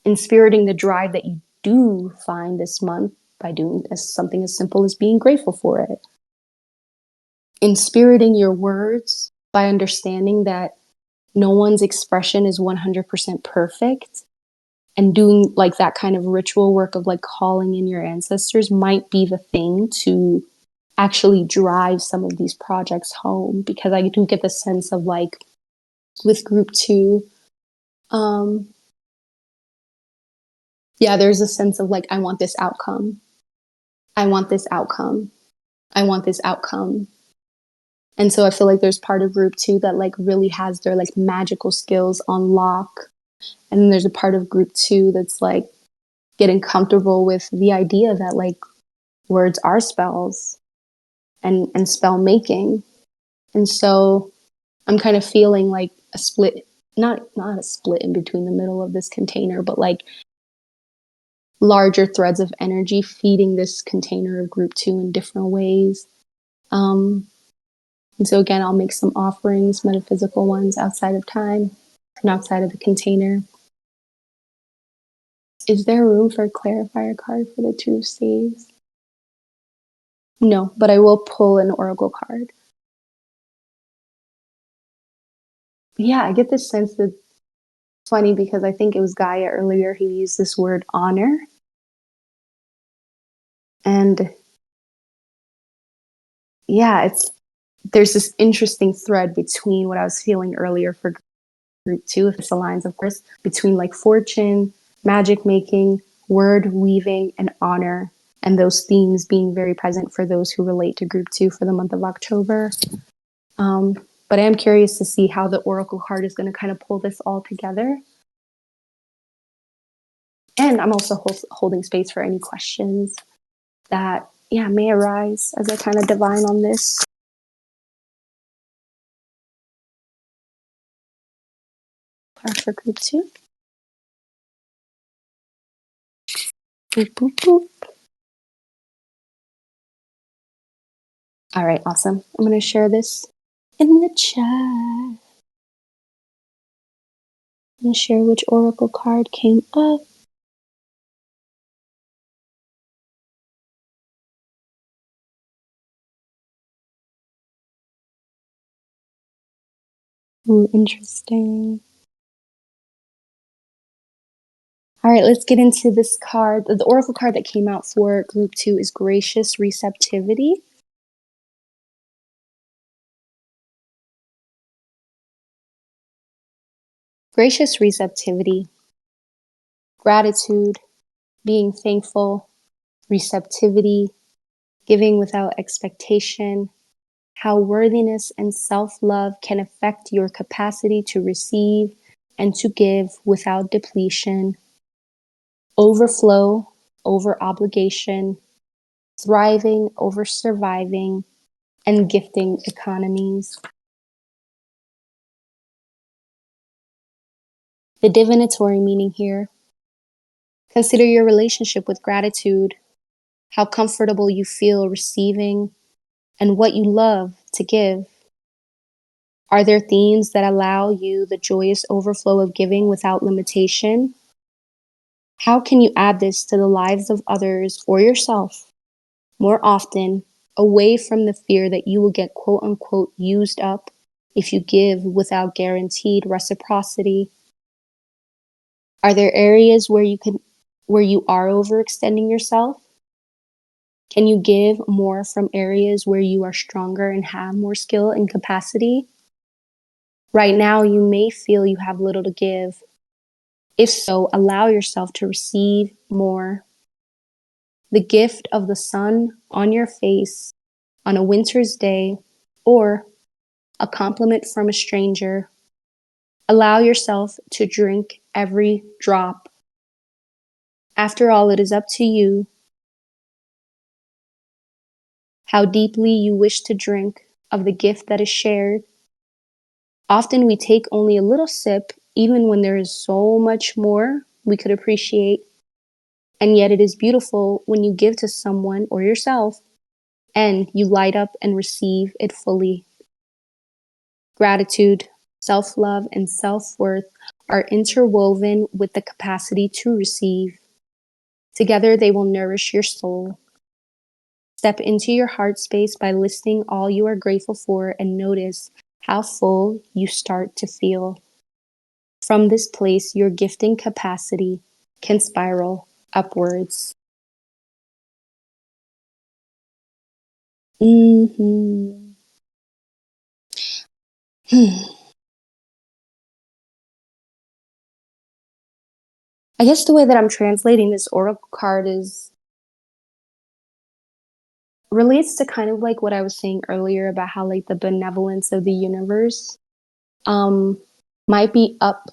Inspiriting the drive that you do find this month by doing something as simple as being grateful for it. Inspiriting your words by understanding that no one's expression is 100% perfect, and doing like that kind of ritual work of like calling in your ancestors might be the thing to actually drive some of these projects home, because I do get the sense of like with group 2, um yeah, there's a sense of like, I want this outcome, I want this outcome, I want this outcome. And so I feel like there's part of group 2 that like really has their like magical skills on lock, and then there's a part of group 2 that's like getting comfortable with the idea that like words are spells and spell making. And so I'm kind of feeling like a split, not a split in between the middle of this container, but like larger threads of energy feeding this container of group 2 in different ways. And so again, I'll make some offerings, metaphysical ones outside of time and outside of the container. Is there room for a clarifier card for the 2 of staves? No, but I will pull an oracle card. Yeah, I get this sense that it's funny because I think it was Gaia earlier who used this word honor. And yeah, there's this interesting thread between what I was feeling earlier for group 2, if this aligns, of course, between like fortune, magic making, word weaving, and honor, and those themes being very present for those who relate to group 2 for the month of October. But I am curious to see how the oracle card is going to kind of pull this all together. And I'm also holding space for any questions that, yeah, may arise as I kind of divine on this. For group 2. Boop, boop, boop. All right, awesome. I'm going to share this in the chat. I'm going to share which oracle card came up. Ooh, interesting. All right, let's get into this card. The oracle card that came out for group 2 is Gracious Receptivity. Gracious receptivity, gratitude, being thankful, receptivity, giving without expectation, how worthiness and self-love can affect your capacity to receive and to give without depletion, overflow over obligation, thriving over surviving, and gifting economies. The divinatory meaning here: consider your relationship with gratitude, how comfortable you feel receiving, and what you love to give. Are there themes that allow you the joyous overflow of giving without limitation? How can you add this to the lives of others or yourself more often, away from the fear that you will get quote unquote used up if you give without guaranteed reciprocity? Are there areas where you are overextending yourself? Can you give more from areas where you are stronger and have more skill and capacity? Right now, you may feel you have little to give. If so, allow yourself to receive more. The gift of the sun on your face on a winter's day, or a compliment from a stranger. Allow yourself to drink every drop. After all, it is up to you how deeply you wish to drink of the gift that is shared. Often we take only a little sip, even when there is so much more we could appreciate. And yet it is beautiful when you give to someone or yourself and you light up and receive it fully. Gratitude, Self love and self worth are interwoven with the capacity to receive. Together, they will nourish your soul. Step into your heart space by listing all you are grateful for and notice how full you start to feel. From this place, your gifting capacity can spiral upwards. Hmm. I guess the way that I'm translating this oracle card is relates to kind of like what I was saying earlier about how like the benevolence of the universe um might be up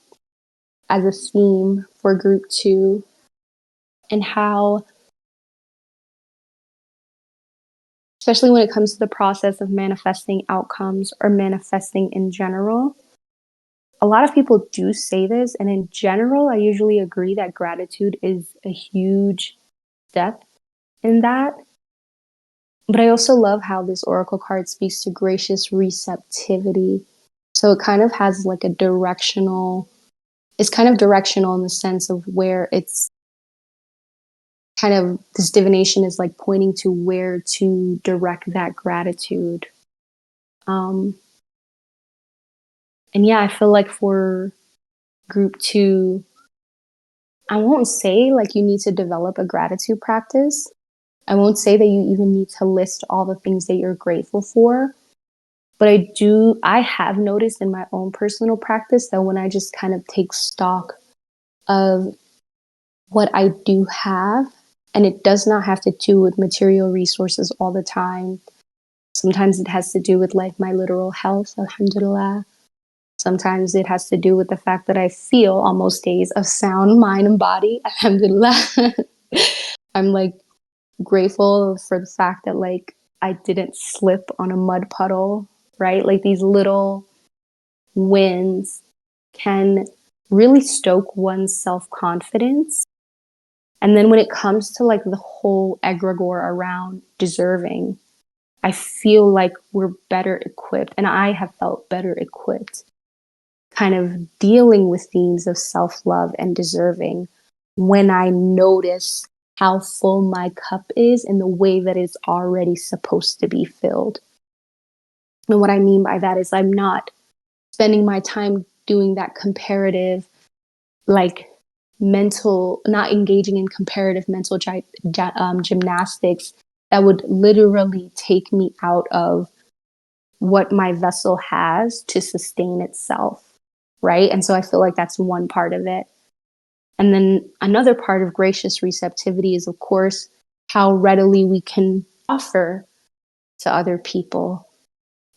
as a theme for group 2, and how, especially when it comes to the process of manifesting outcomes or manifesting in general, a lot of people do say this, and in general I usually agree that gratitude is a huge step in that. But I also love how this oracle card speaks to gracious receptivity. So it kind of has like a directional, it's kind of directional in the sense of where it's kind of, this divination is like pointing to where to direct that gratitude. Um, and yeah, I feel like for group 2, I won't say like you need to develop a gratitude practice. I won't say that you even need to list all the things that you're grateful for. But I have noticed in my own personal practice that when I just kind of take stock of what I do have, and it does not have to do with material resources all the time. Sometimes it has to do with like my literal health, alhamdulillah. Sometimes it has to do with the fact that I feel on most days of sound mind and body, alhamdulillah. I'm like grateful for the fact that like I didn't slip on a mud puddle, right? Like these little wins can really stoke one's self confidence. And then when it comes to like the whole egregore around deserving, I feel like we're better equipped, and I have felt better equipped kind of dealing with themes of self love and deserving when I notice how full my cup is in the way that it's already supposed to be filled. And what I mean by that is I'm not spending my time doing that comparative, like mental, not engaging in comparative mental gymnastics that would literally take me out of what my vessel has to sustain itself, right? And so I feel like that's one part of it. And then another part of gracious receptivity is, of course, how readily we can offer to other people.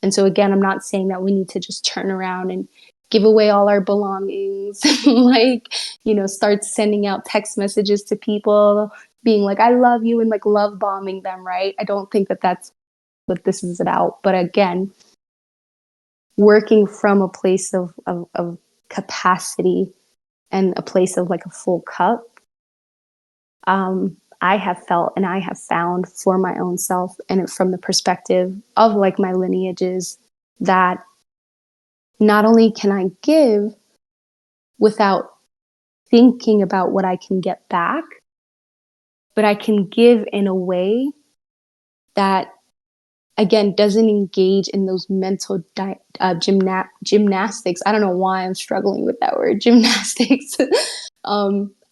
And so, again, I'm not saying that we need to just turn around and give away all our belongings, like, start sending out text messages to people, being like, I love you, and like love bombing them, right? I don't think that that's what this is about. But again, working from a place of capacity and a place of like a full cup, I have felt and I have found for my own self, and from the perspective of like my lineages, that not only can I give without thinking about what I can get back, but I can give in a way that, again, doesn't engage in those mental gymnastics. I don't know why I'm struggling with that word, gymnastics,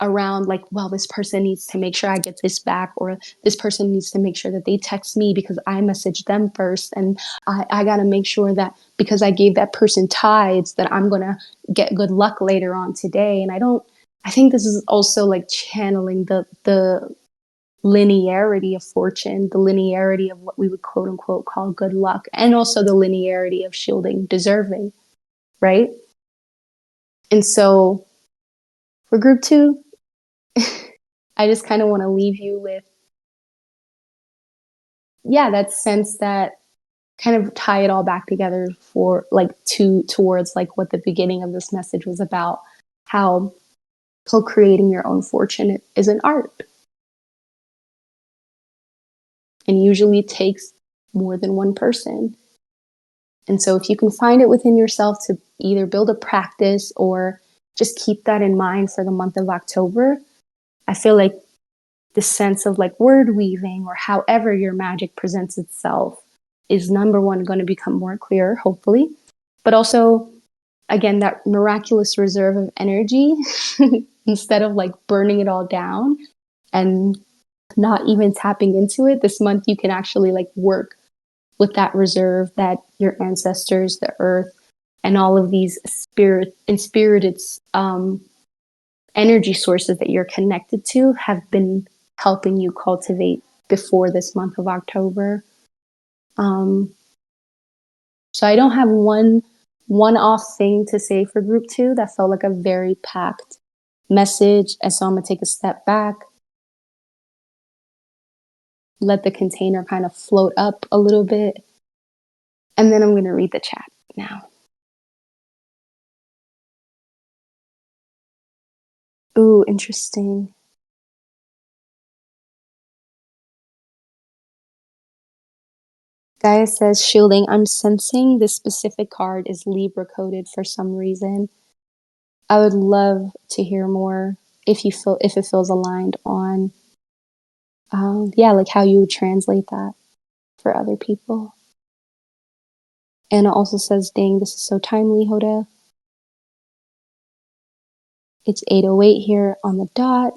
around like, well, this person needs to make sure I get this back, or this person needs to make sure that they text me because I messaged them first. And I got to make sure that because I gave that person tides that I'm going to get good luck later on today. And I think this is also like channeling the linearity of fortune, the linearity of what we would quote unquote call good luck, and also the linearity of shielding deserving, right? And so for group 2, I just kind of want to leave you with, yeah, that sense that kind of tie it all back together for like towards like what the beginning of this message was about, how co-creating your own fortune is an art, and usually takes more than one person. And so if you can find it within yourself to either build a practice or just keep that in mind for the month of October, I feel like the sense of like word weaving or however your magic presents itself is number one going to become more clear, hopefully. But also, again, that miraculous reserve of energy, instead of like burning it all down and not even tapping into it, this month you can actually like work with that reserve that your ancestors, the earth, and all of these spirited energy sources that you're connected to have been helping you cultivate before this month of October. Um, so I don't have one-off thing to say for group two. That felt like a very packed message. And so I'm gonna take a step back, let the container kind of float up a little bit, and then I'm gonna read the chat now. Ooh, interesting. Gaia says, shielding, I'm sensing this specific card is Libra coded for some reason. I would love to hear more if it feels aligned on yeah, like how you would translate that for other people. Anna also says, dang, this is so timely, Hoda. It's 8:08 here on the dot.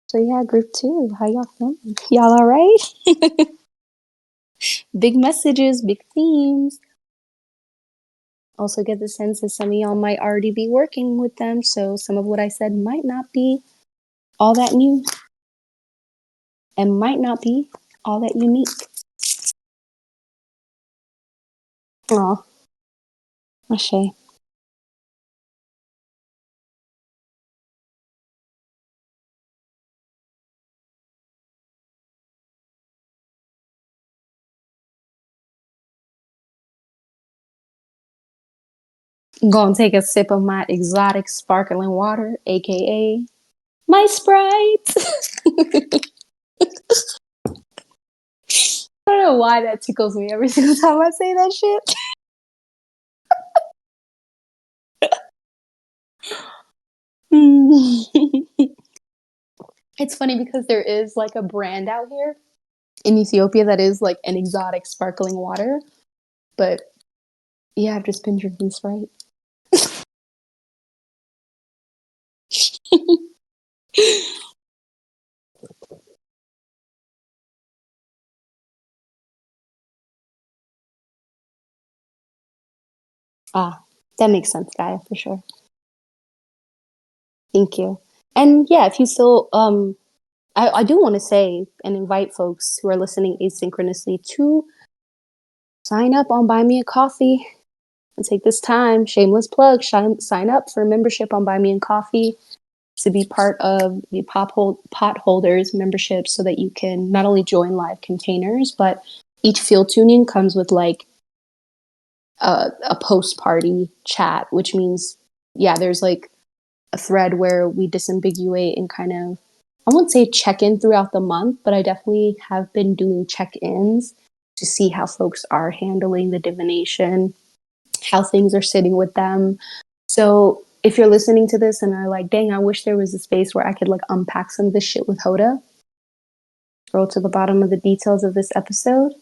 So yeah, group two, how y'all feeling? Y'all all right? Big messages, big themes. Also get the sense that some of y'all might already be working with them, so some of what I said might not be all that new and might not be all that unique. Aw, Ashe. Gonna take a sip of my exotic sparkling water, aka my Sprite. I don't know why that tickles me every single time I say that shit. It's funny because there is like a brand out here in Ethiopia that is like an exotic sparkling water, but yeah, I've just been drinking Sprite. Ah, that makes sense, Gaia, for sure. Thank you. And yeah, if you still, I do want to say and invite folks who are listening asynchronously to sign up on Buy Me a Coffee and take this time, shameless plug, sign up for membership on Buy Me a Coffee to be part of the pot holders membership so that you can not only join live containers, but each field tuning comes with like a post party chat, which means, yeah, there's like a thread where we disambiguate and kind of, I won't say check in throughout the month, but I definitely have been doing check ins to see how folks are handling the divination, how things are sitting with them. So if you're listening to this and are like, dang, I wish there was a space where I could like unpack some of this shit with Hoda, scroll to the bottom of the details of this episode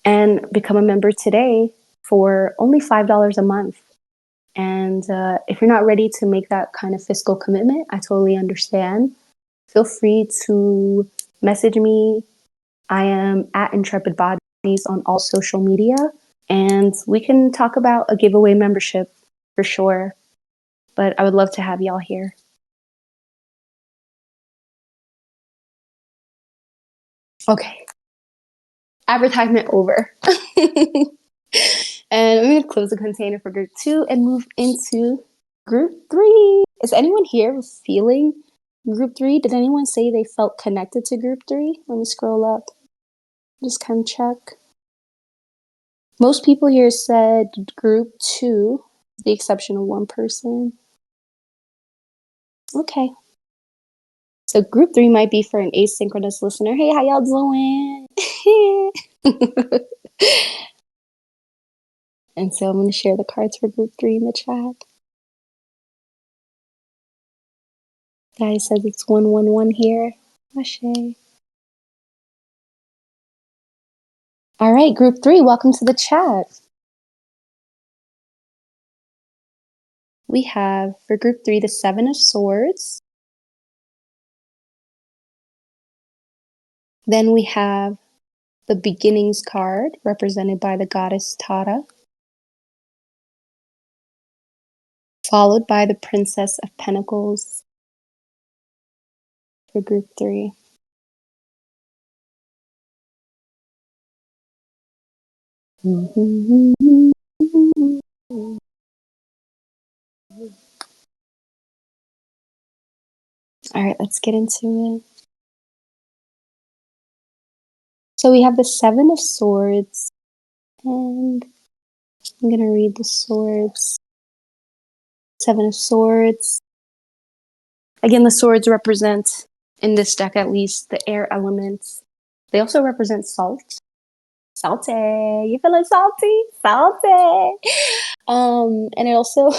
and become a member today for only $5 a month. And if you're not ready to make that kind of fiscal commitment, I totally understand. Feel free to message me. I am at Intrepid Bodies on all social media, and we can talk about a giveaway membership for sure. But I would love to have y'all here. Okay, advertisement over. And I'm going to close the container for group two and move into group three. Is anyone here feeling group three? Did anyone say they felt connected to group three? Let me scroll up. Just kind of check. Most people here said group two, with the exception of one person. Okay. So group 3 might be for an asynchronous listener. Hey, how y'all doing? And so I'm going to share the cards for group 3 in the chat. Guy says it's 111 here. Ashe. All right, group 3, welcome to the chat. We have for group 3 the 7 of Swords. Then we have the Beginnings card, represented by the goddess Tara, followed by the Princess of Pentacles for group 3. All right, let's get into it. So we have the 7 of Swords, and I'm going to read the swords. 7 of Swords. Again, the swords represent, in this deck at least, the air elements. They also represent salt. Salty. You feeling salty? Salty. And it also,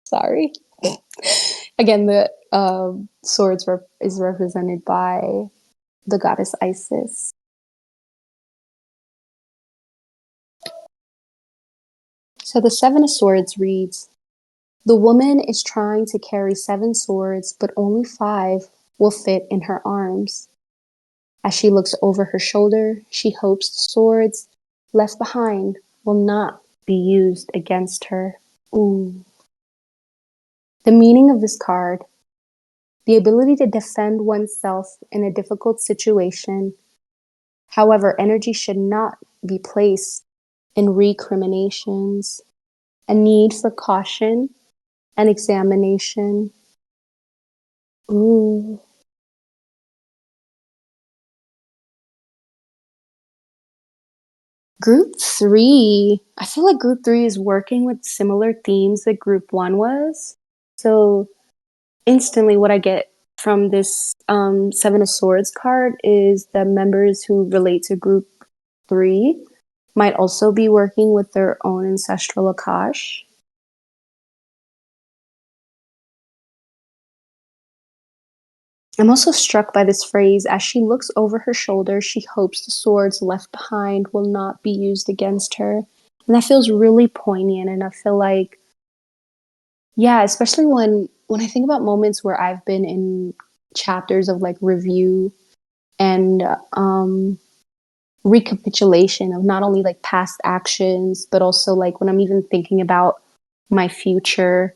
sorry. Again, the swords is represented by the goddess Isis. So the 7 of Swords reads, the woman is trying to carry 7 swords, but only 5 will fit in her arms. As she looks over her shoulder, she hopes the swords left behind will not be used against her. Ooh. The meaning of this card, the ability to defend oneself in a difficult situation. However, energy should not be placed in recriminations, a need for caution and examination. Ooh. Group 3, I feel like group 3 is working with similar themes that group 1 was. So instantly what I get from this 7 of Swords card is that members who relate to group 3 might also be working with their own ancestral Akash. I'm also struck by this phrase, as she looks over her shoulder, she hopes the swords left behind will not be used against her. And that feels really poignant, and I feel like, yeah, especially when I think about moments where I've been in chapters of like review and recapitulation of not only like past actions, but also like when I'm even thinking about my future.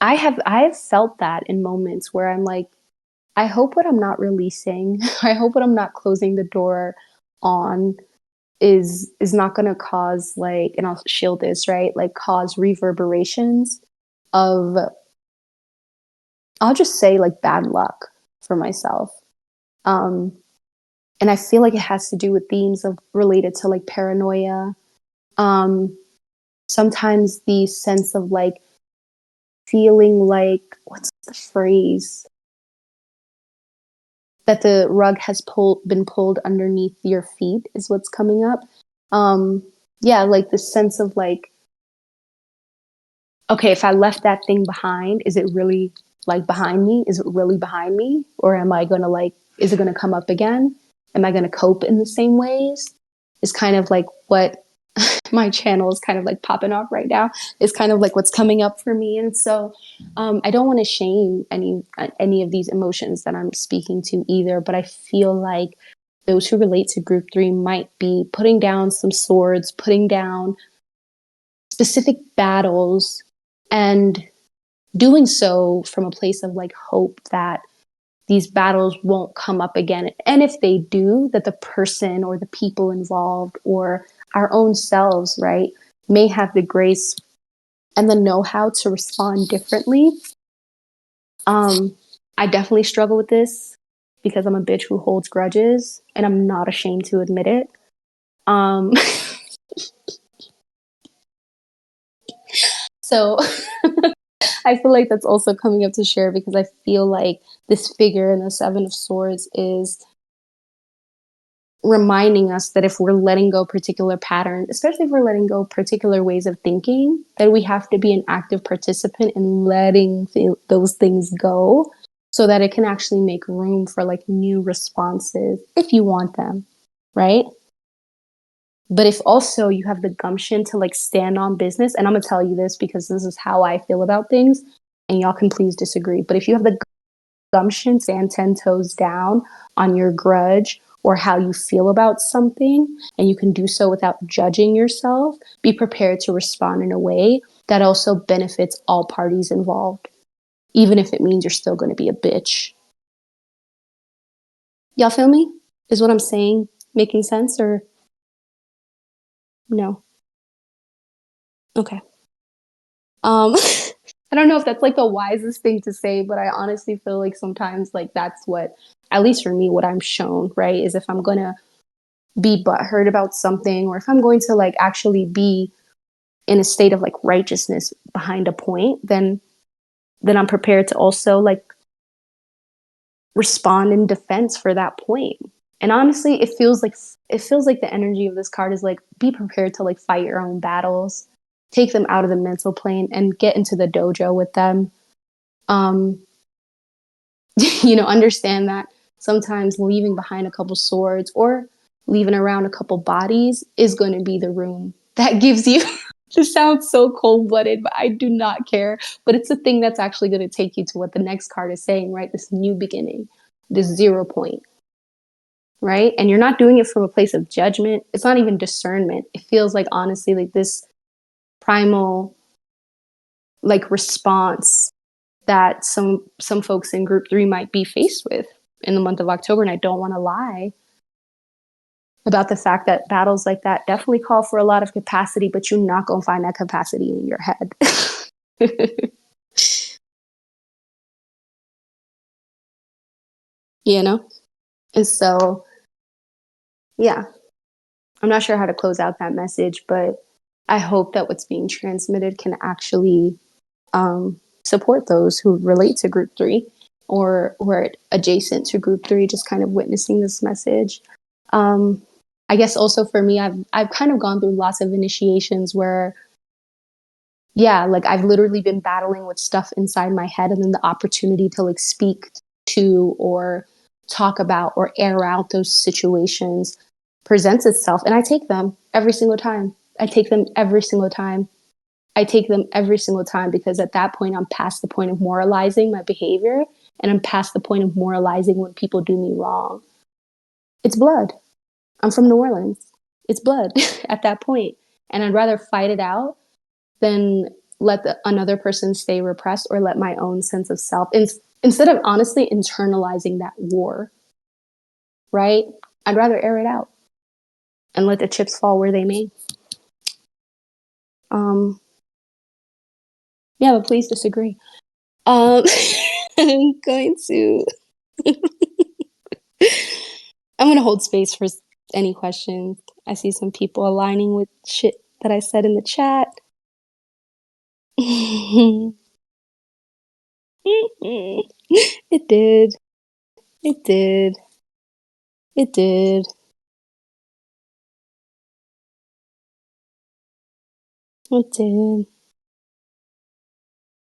I have felt that in moments where I'm like, I hope what I'm not releasing, I hope what I'm not closing the door on is not going to cause like, and I'll shield this, right? Like cause reverberations of, I'll just say like bad luck for myself. Um, and I feel like it has to do with themes of related to like paranoia. Sometimes the sense of like feeling like, what's the phrase? That the rug has been pulled underneath your feet is what's coming up. Yeah, like the sense of like, okay, if I left that thing behind, is it really like behind me? Is it really behind me? Or am I gonna like, is it gonna come up again? Am I gonna cope in the same ways? Is kind of like what my channel is kind of like popping off right now. Is kind of like what's coming up for me. And so I don't want to shame any of these emotions that I'm speaking to either, but I feel like those who relate to group 3 might be putting down some swords, putting down specific battles, and doing so from a place of like hope that these battles won't come up again. And if they do, that the person or the people involved or our own selves, right, may have the grace and the know-how to respond differently. I definitely struggle with this because I'm a bitch who holds grudges, and I'm not ashamed to admit it. So I feel like that's also coming up to share because I feel like this figure in the Seven of Swords is reminding us that if we're letting go particular patterns, especially if we're letting go particular ways of thinking, that we have to be an active participant in letting those things go so that it can actually make room for like new responses if you want them, right? But if also you have the gumption to like stand on business, and I'm gonna tell you this because this is how I feel about things, and y'all can please disagree. But if you have the gumption, stand 10 toes down on your grudge or how you feel about something, and you can do so without judging yourself, be prepared to respond in a way that also benefits all parties involved, even if it means you're still going to be a bitch. Y'all feel me? Is what I'm saying making sense or no? Okay. Um, I don't know if that's like the wisest thing to say, but I honestly feel like sometimes like that's what, at least for me, what I'm shown, right? Is if I'm gonna be butthurt about something, or if I'm going to like actually be in a state of like righteousness behind a point, then I'm prepared to also like respond in defense for that point. And honestly, it feels like the energy of this card is like be prepared to like fight your own battles, take them out of the mental plane and get into the dojo with them. Um, understand that sometimes leaving behind a couple swords or leaving around a couple bodies is going to be the room that gives you. This sounds so cold blooded, but I do not care. But it's the thing that's actually going to take you to what the next card is saying, right? This new beginning, this 0 point, right? And you're not doing it from a place of judgment. It's not even discernment. It feels like, honestly, like this primal, like response that some folks in group 3 might be faced with in the month of October. And I don't want to lie about the fact that battles like that definitely call for a lot of capacity, but you're not going to find that capacity in your head. you know? And so, yeah, I'm not sure how to close out that message, but I hope that what's being transmitted can actually support those who relate to group 3 or who are adjacent to group 3, just kind of witnessing this message. Um, I guess also for me, I've kind of gone through lots of initiations where, yeah, like I've literally been battling with stuff inside my head, and then the opportunity to like speak to or talk about or air out those situations presents itself, and I take them every single time. I take them every single time. I take them every single time because at that point, I'm past the point of moralizing my behavior, and I'm past the point of moralizing when people do me wrong. It's blood. I'm from New Orleans. It's blood at that point. And I'd rather fight it out than let another person stay repressed or let my own sense of self, instead of honestly internalizing that war, right? I'd rather air it out and let the chips fall where they may. Um, yeah, but please disagree. Um, I'm going to I'm gonna hold space for any questions. I see some people aligning with shit that I said in the chat. It did. It did. It did. It did.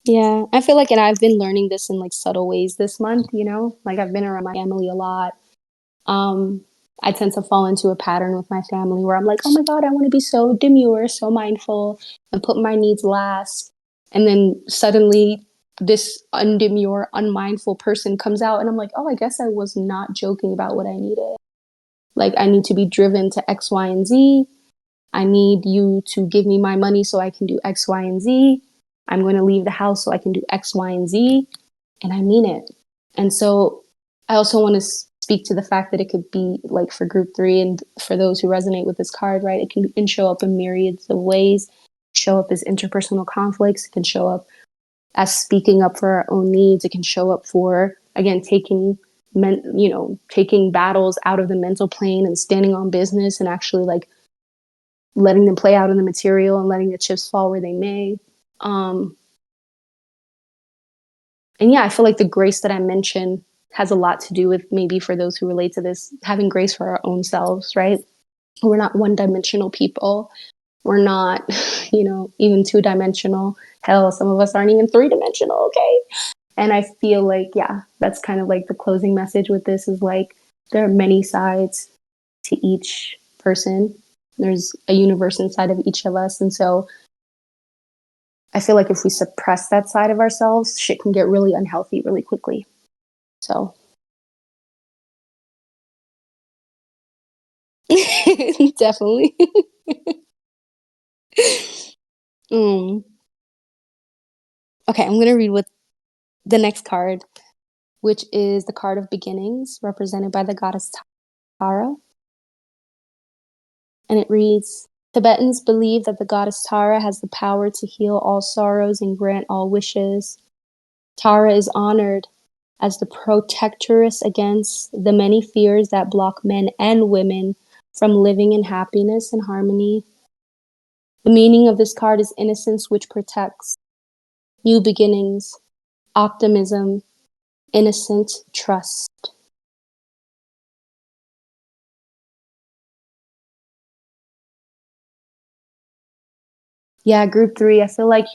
Yeah, I feel like, and I've been learning this in like subtle ways this month, like I've been around my family a lot. Um, I tend to fall into a pattern with my family where I'm like, oh my God, I want to be so demure, so mindful, and put my needs last. And then suddenly this undemure, unmindful person comes out, and I'm like, oh, I guess I was not joking about what I needed. Like, I need to be driven to X, Y, and Z. I need you to give me my money so I can do X, Y, and Z. I'm going to leave the house so I can do X, Y, and Z. And I mean it. And so I also want to speak to the fact that it could be like for group 3 and for those who resonate with this card, right? It can show up in myriads of ways, show up as interpersonal conflicts. It can show up as speaking up for our own needs. It can show up for, again, taking battles out of the mental plane and standing on business and actually like letting them play out in the material and letting the chips fall where they may. Um, And yeah, I feel like the grace that I mentioned has a lot to do with, maybe for those who relate to this, having grace for our own selves, right? We're not one dimensional people. We're not, even two dimensional. Hell, some of us aren't even three dimensional, okay? And I feel like, yeah, that's kind of like the closing message with this is like, there are many sides to each person. There's a universe inside of each of us. And so I feel like if we suppress that side of ourselves, shit can get really unhealthy really quickly. So definitely. mm. Okay, I'm going to read what the next card, which is the card of beginnings, represented by the goddess Tara. And it reads, Tibetans believe that the goddess Tara has the power to heal all sorrows and grant all wishes. Tara is honored as the protectress against the many fears that block men and women from living in happiness and harmony. The meaning of this card is innocence, which protects, new beginnings, optimism, innocent trust. Yeah, group three, I feel like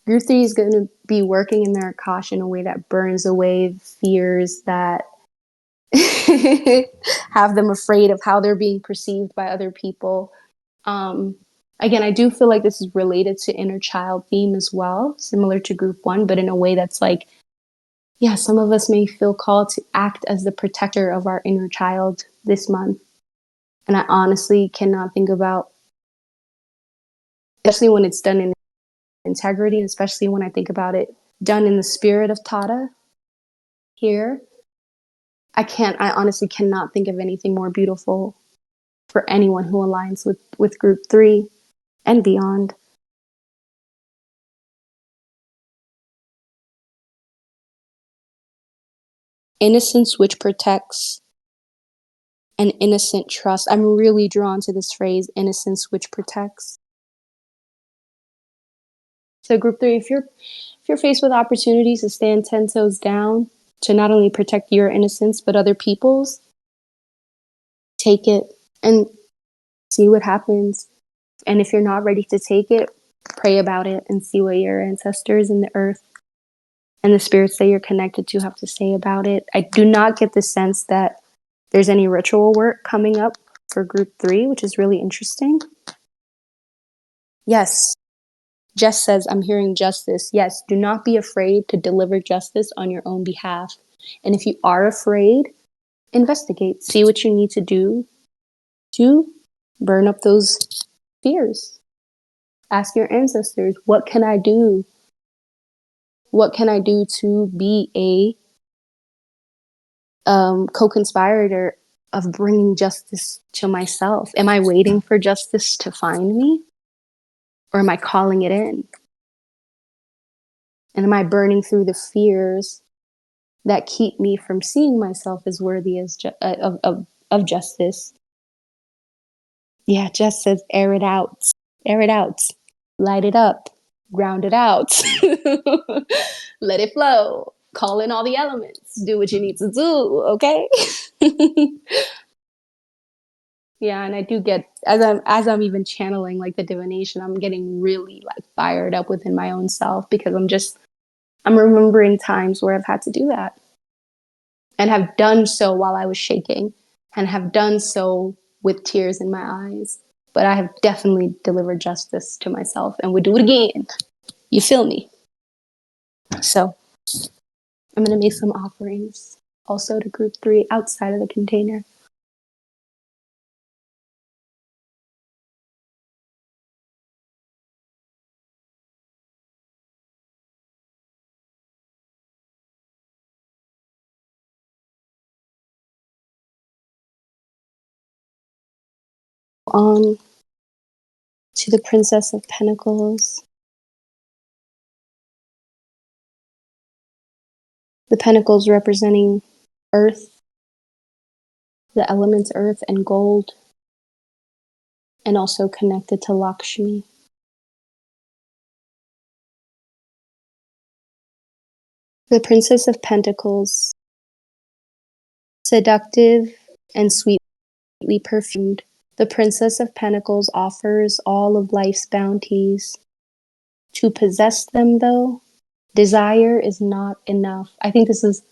group three is going to be working in their Akash in a way that burns away fears that have them afraid of how they're being perceived by other people. Um, Again, I do feel like this is related to inner child theme as well, similar to group one, but in a way that's like, yeah, some of us may feel called to act as the protector of our inner child this month. And I honestly cannot think about, especially when it's done in integrity, and especially when I think about it done in the spirit of Tata here. I honestly cannot think of anything more beautiful for anyone who aligns with group three and beyond. Innocence which protects, and innocent trust. I'm really drawn to this phrase, innocence which protects. So group three, if you're faced with opportunities to stand 10 toes down to not only protect your innocence but other people's, take it and see what happens. And if you're not ready to take it, pray about it and see what your ancestors and the earth and the spirits that you're connected to have to say about it. I do not get the sense that there's any ritual work coming up for group three, which is really interesting. Yes, Jess says, I'm hearing justice. Yes, do not be afraid to deliver justice on your own behalf. And if you are afraid, investigate, see what you need to do to burn up those fears. Ask your ancestors, what can I do? What can I do to be a co-conspirator of bringing justice to myself? Am I waiting for justice to find me? Or am I calling it in? And am I burning through the fears that keep me from seeing myself as worthy of justice? Yeah, Jess says, air it out. Air it out. Light it up. Ground it out. Let it flow. Call in all the elements. Do what you need to do, okay? Yeah, and I do get, as I'm even channeling like the divination, I'm getting really like fired up within my own self because I'm remembering times where I've had to do that and have done so while I was shaking and have done so with tears in my eyes. But I have definitely delivered justice to myself and would do it again. You feel me? So I'm going to make some offerings also to group three outside of the container. On to the Princess of Pentacles. The pentacles representing earth, the elements earth and gold, and also connected to Lakshmi. The Princess of Pentacles, seductive and sweetly perfumed. The Princess of Pentacles offers all of life's bounties. To possess them, though, desire is not enough. I think this is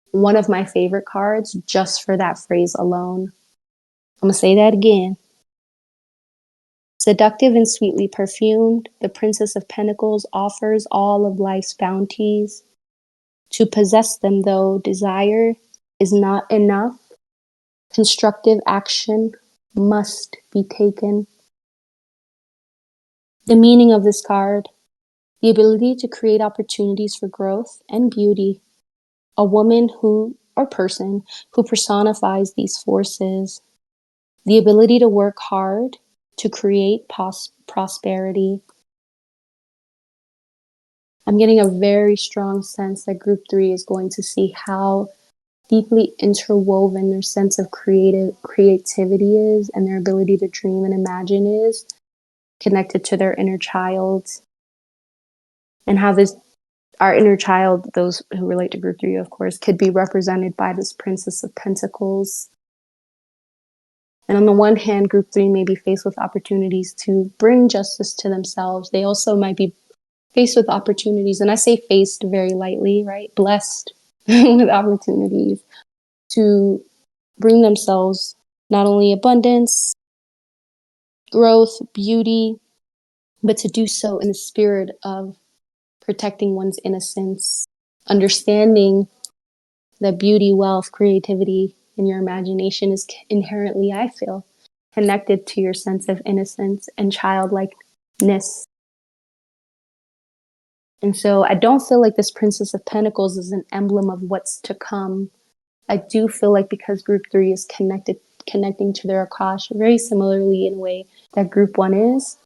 one of my favorite cards just for that phrase alone. I'm going to say that again. Seductive and sweetly perfumed, the Princess of Pentacles offers all of life's bounties. To possess them, though, desire is not enough. Constructive action must be taken. The meaning of this card, the ability to create opportunities for growth and beauty. A woman who, or person, who personifies these forces. The ability to work hard to create prosperity. I'm getting a very strong sense that group 3 is going to see how deeply interwoven their sense of creativity is, and their ability to dream and imagine is connected to their inner child, and how this our inner child, those who relate to group 3, of course, could be represented by this Princess of Pentacles. And on the one hand, group 3 may be faced with opportunities to bring justice to themselves. They also might be faced with opportunities, and I say faced very lightly, right? Blessed with opportunities to bring themselves not only abundance, growth, beauty, but to do so in the spirit of protecting one's innocence, understanding that beauty, wealth, creativity, and your imagination is inherently, I feel, connected to your sense of innocence and childlikeness. And so I don't feel like this Princess of Pentacles is an emblem of what's to come. I do feel like because group 3 is connecting to their Akash very similarly in a way that group 1 is,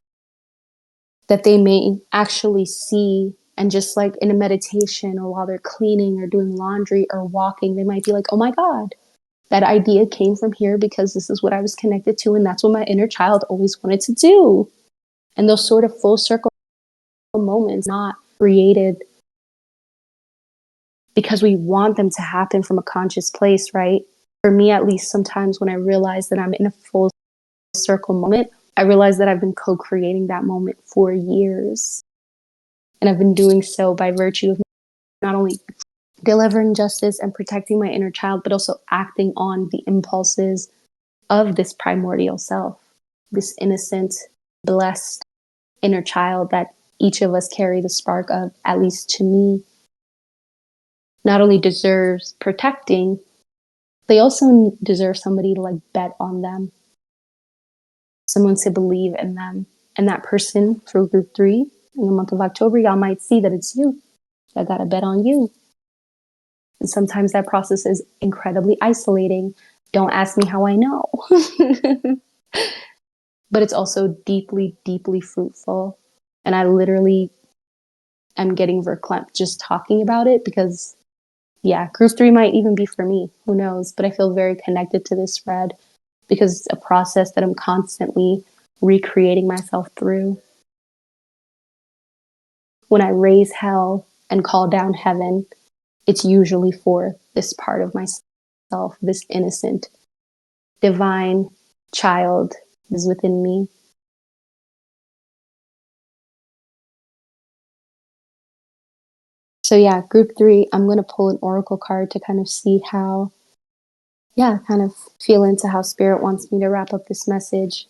that they may actually see, and just like in a meditation or while they're cleaning or doing laundry or walking, they might be like, oh my God, that idea came from here because this is what I was connected to, and that's what my inner child always wanted to do. And those sort of full circle moments not created because we want them to happen from a conscious place, right? For me, at least, sometimes when I realize that I'm in a full circle moment, I realize that I've been co-creating that moment for years. And I've been doing so by virtue of not only delivering justice and protecting my inner child, but also acting on the impulses of this primordial self, this innocent, blessed inner child that each of us carry the spark of, at least to me, not only deserves protecting, they also deserve somebody to like bet on them, someone to believe in them. And that person for group 3 in the month of October, y'all might see that it's you. I got to bet on you. And sometimes that process is incredibly isolating. Don't ask me how I know. But it's also deeply, deeply fruitful. And I literally am getting verklempt just talking about it because, yeah, group 3 might even be for me. Who knows? But I feel very connected to this thread because it's a process that I'm constantly recreating myself through. When I raise hell and call down heaven, it's usually for this part of myself, this innocent, divine child is within me. So yeah, group 3, I'm going to pull an oracle card to kind of see how, yeah, kind of feel into how spirit wants me to wrap up this message.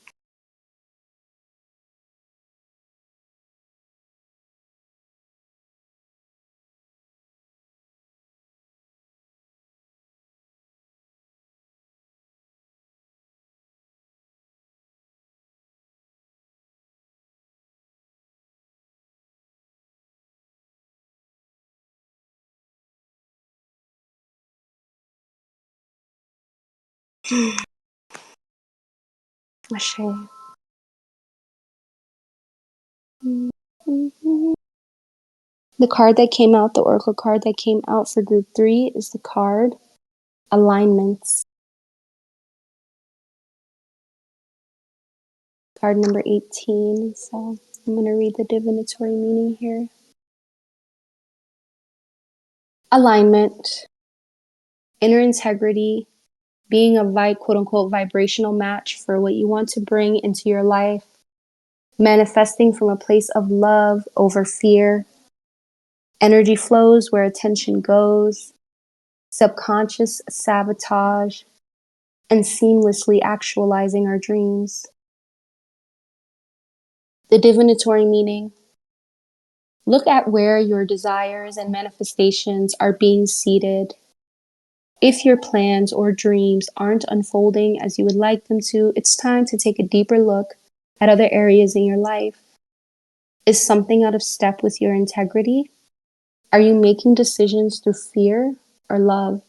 Ashe. The card that came out, the oracle card that came out for group 3 is the card Alignments. Card number 18. So I'm going to read the divinatory meaning here. alignment, inner integrity, being a quote unquote vibrational match for what you want to bring into your life, manifesting from a place of love over fear, energy flows where attention goes, subconscious sabotage, and seamlessly actualizing our dreams. The divinatory meaning. Look at where your desires and manifestations are being seeded. If your plans or dreams aren't unfolding as you would like them to, it's time to take a deeper look at other areas in your life. Is something out of step with your integrity? Are you making decisions through fear or love?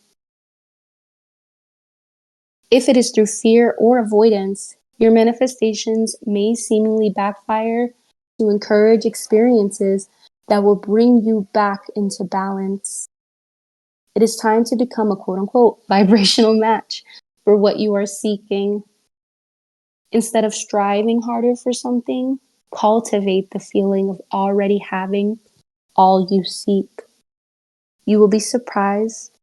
If it is through fear or avoidance, your manifestations may seemingly backfire to encourage experiences that will bring you back into balance. It is time to become a quote unquote vibrational match for what you are seeking. Instead of striving harder for something, cultivate the feeling of already having all you seek. You will be surprised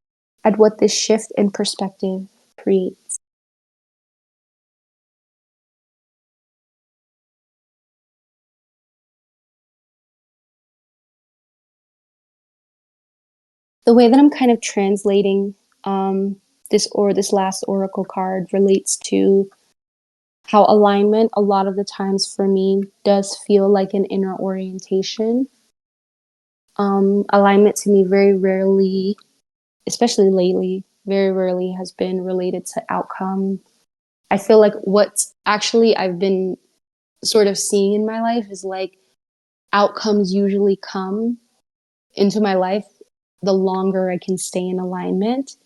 at what this shift in perspective creates. The way that I'm kind of translating this last oracle card relates to how alignment a lot of the times for me does feel like an inner orientation. Alignment to me very rarely, especially lately, very rarely has been related to outcome. I feel like what actually I've been sort of seeing in my life is like outcomes usually come into my life the longer I can stay in alignment.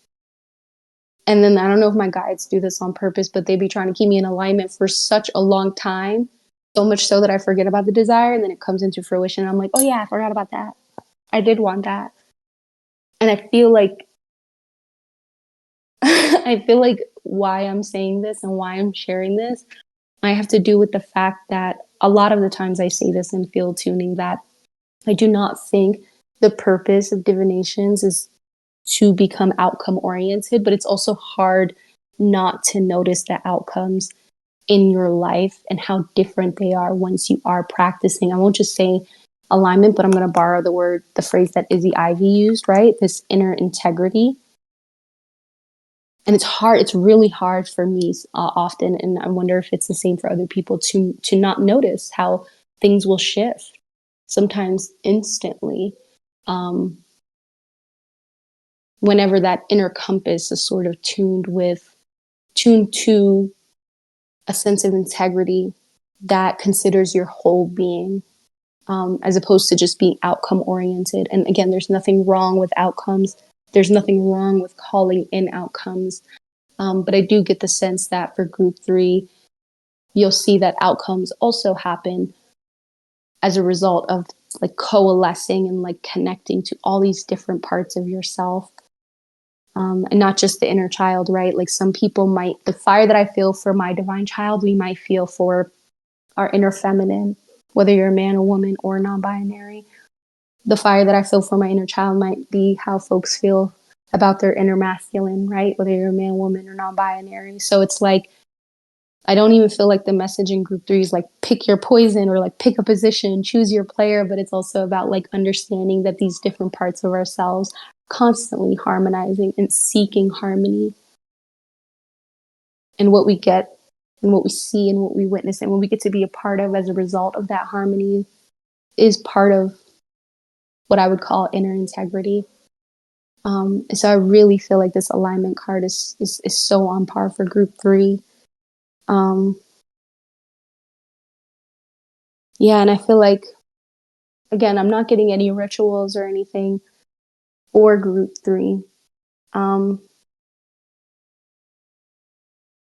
And then I don't know if my guides do this on purpose, but they be trying to keep me in alignment for such a long time, so much so that I forget about the desire and then it comes into fruition. I'm like, oh yeah, I forgot about that. I did want that. And I feel like I feel like why I'm saying this and why I'm sharing this, I have to do with the fact that a lot of the times I say this in field tuning that I do not think the purpose of divinations is to become outcome oriented, but it's also hard not to notice the outcomes in your life and how different they are once you are practicing. I won't just say alignment, but I'm going to borrow the phrase that Izzy Ivy used, right? This inner integrity. And it's really hard for me often. And I wonder if it's the same for other people to not notice how things will shift, sometimes instantly. Um, Whenever that inner compass is sort of tuned to a sense of integrity that considers your whole being, as opposed to just being outcome oriented. And again, there's nothing wrong with outcomes. There's nothing wrong with calling in outcomes. But I do get the sense that for group 3, you'll see that outcomes also happen as a result of like coalescing and like connecting to all these different parts of yourself. And not just the inner child, right? Like some people might, the fire that I feel for my divine child, we might feel for our inner feminine, whether you're a man or woman or non-binary. The fire that I feel for my inner child might be how folks feel about their inner masculine, right? Whether you're a man, woman, or non-binary. So it's like, I don't even feel like the message in group 3 is like pick your poison or like pick a position, choose your player, but it's also about like understanding that these different parts of ourselves constantly harmonizing and seeking harmony. And what we get and what we see and what we witness and what we get to be a part of as a result of that harmony is part of what I would call inner integrity. So I really feel like this alignment card is so on par for group 3. Yeah, and I feel like, again, I'm not getting any rituals or anything for group 3. Um,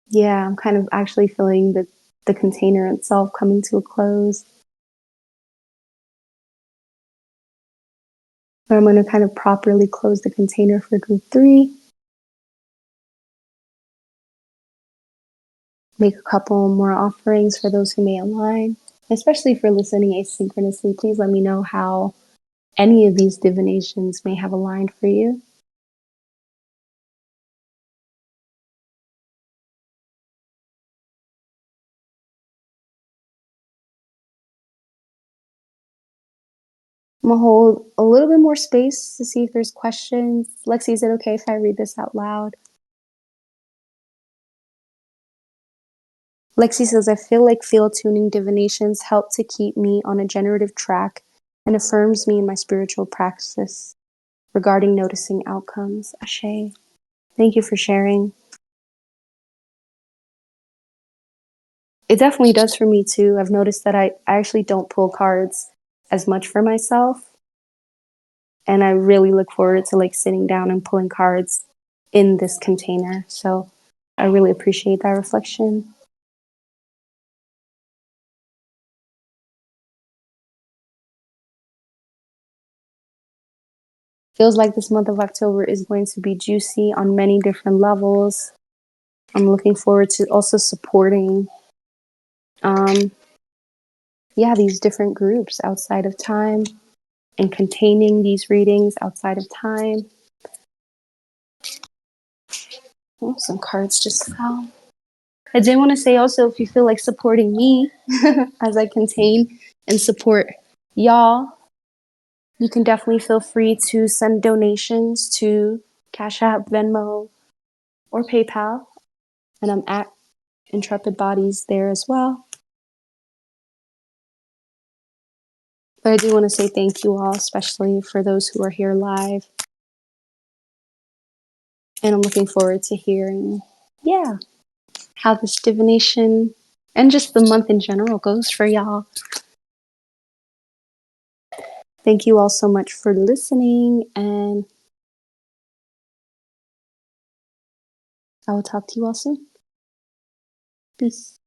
yeah, I'm kind of actually feeling the container itself coming to a close. But I'm going to kind of properly close the container for group 3. Make a couple more offerings for those who may align, especially if you're listening asynchronously. Please let me know how any of these divinations may have aligned for you. I'm gonna hold a little bit more space to see if there's questions. Lexi, is it okay if I read this out loud? Lexi says, I feel like field tuning divinations help to keep me on a generative track and affirms me in my spiritual practice regarding noticing outcomes. Ashe. Thank you for sharing. It definitely does for me too. I've noticed that I actually don't pull cards as much for myself. And I really look forward to like sitting down and pulling cards in this container. So I really appreciate that reflection. Feels like this month of October is going to be juicy on many different levels. I'm looking forward to also supporting, um, yeah, these different groups outside of time and containing these readings outside of time. Oh, some cards just fell. I did want to say also, if you feel like supporting me as I contain and support y'all, you can definitely feel free to send donations to Cash App, Venmo, or PayPal. And I'm at Intrepid Bodies there as well. But I do want to say thank you all, especially for those who are here live. And I'm looking forward to hearing, yeah, how this divination and just the month in general goes for y'all. Thank you all so much for listening, and I will talk to you all soon. Peace.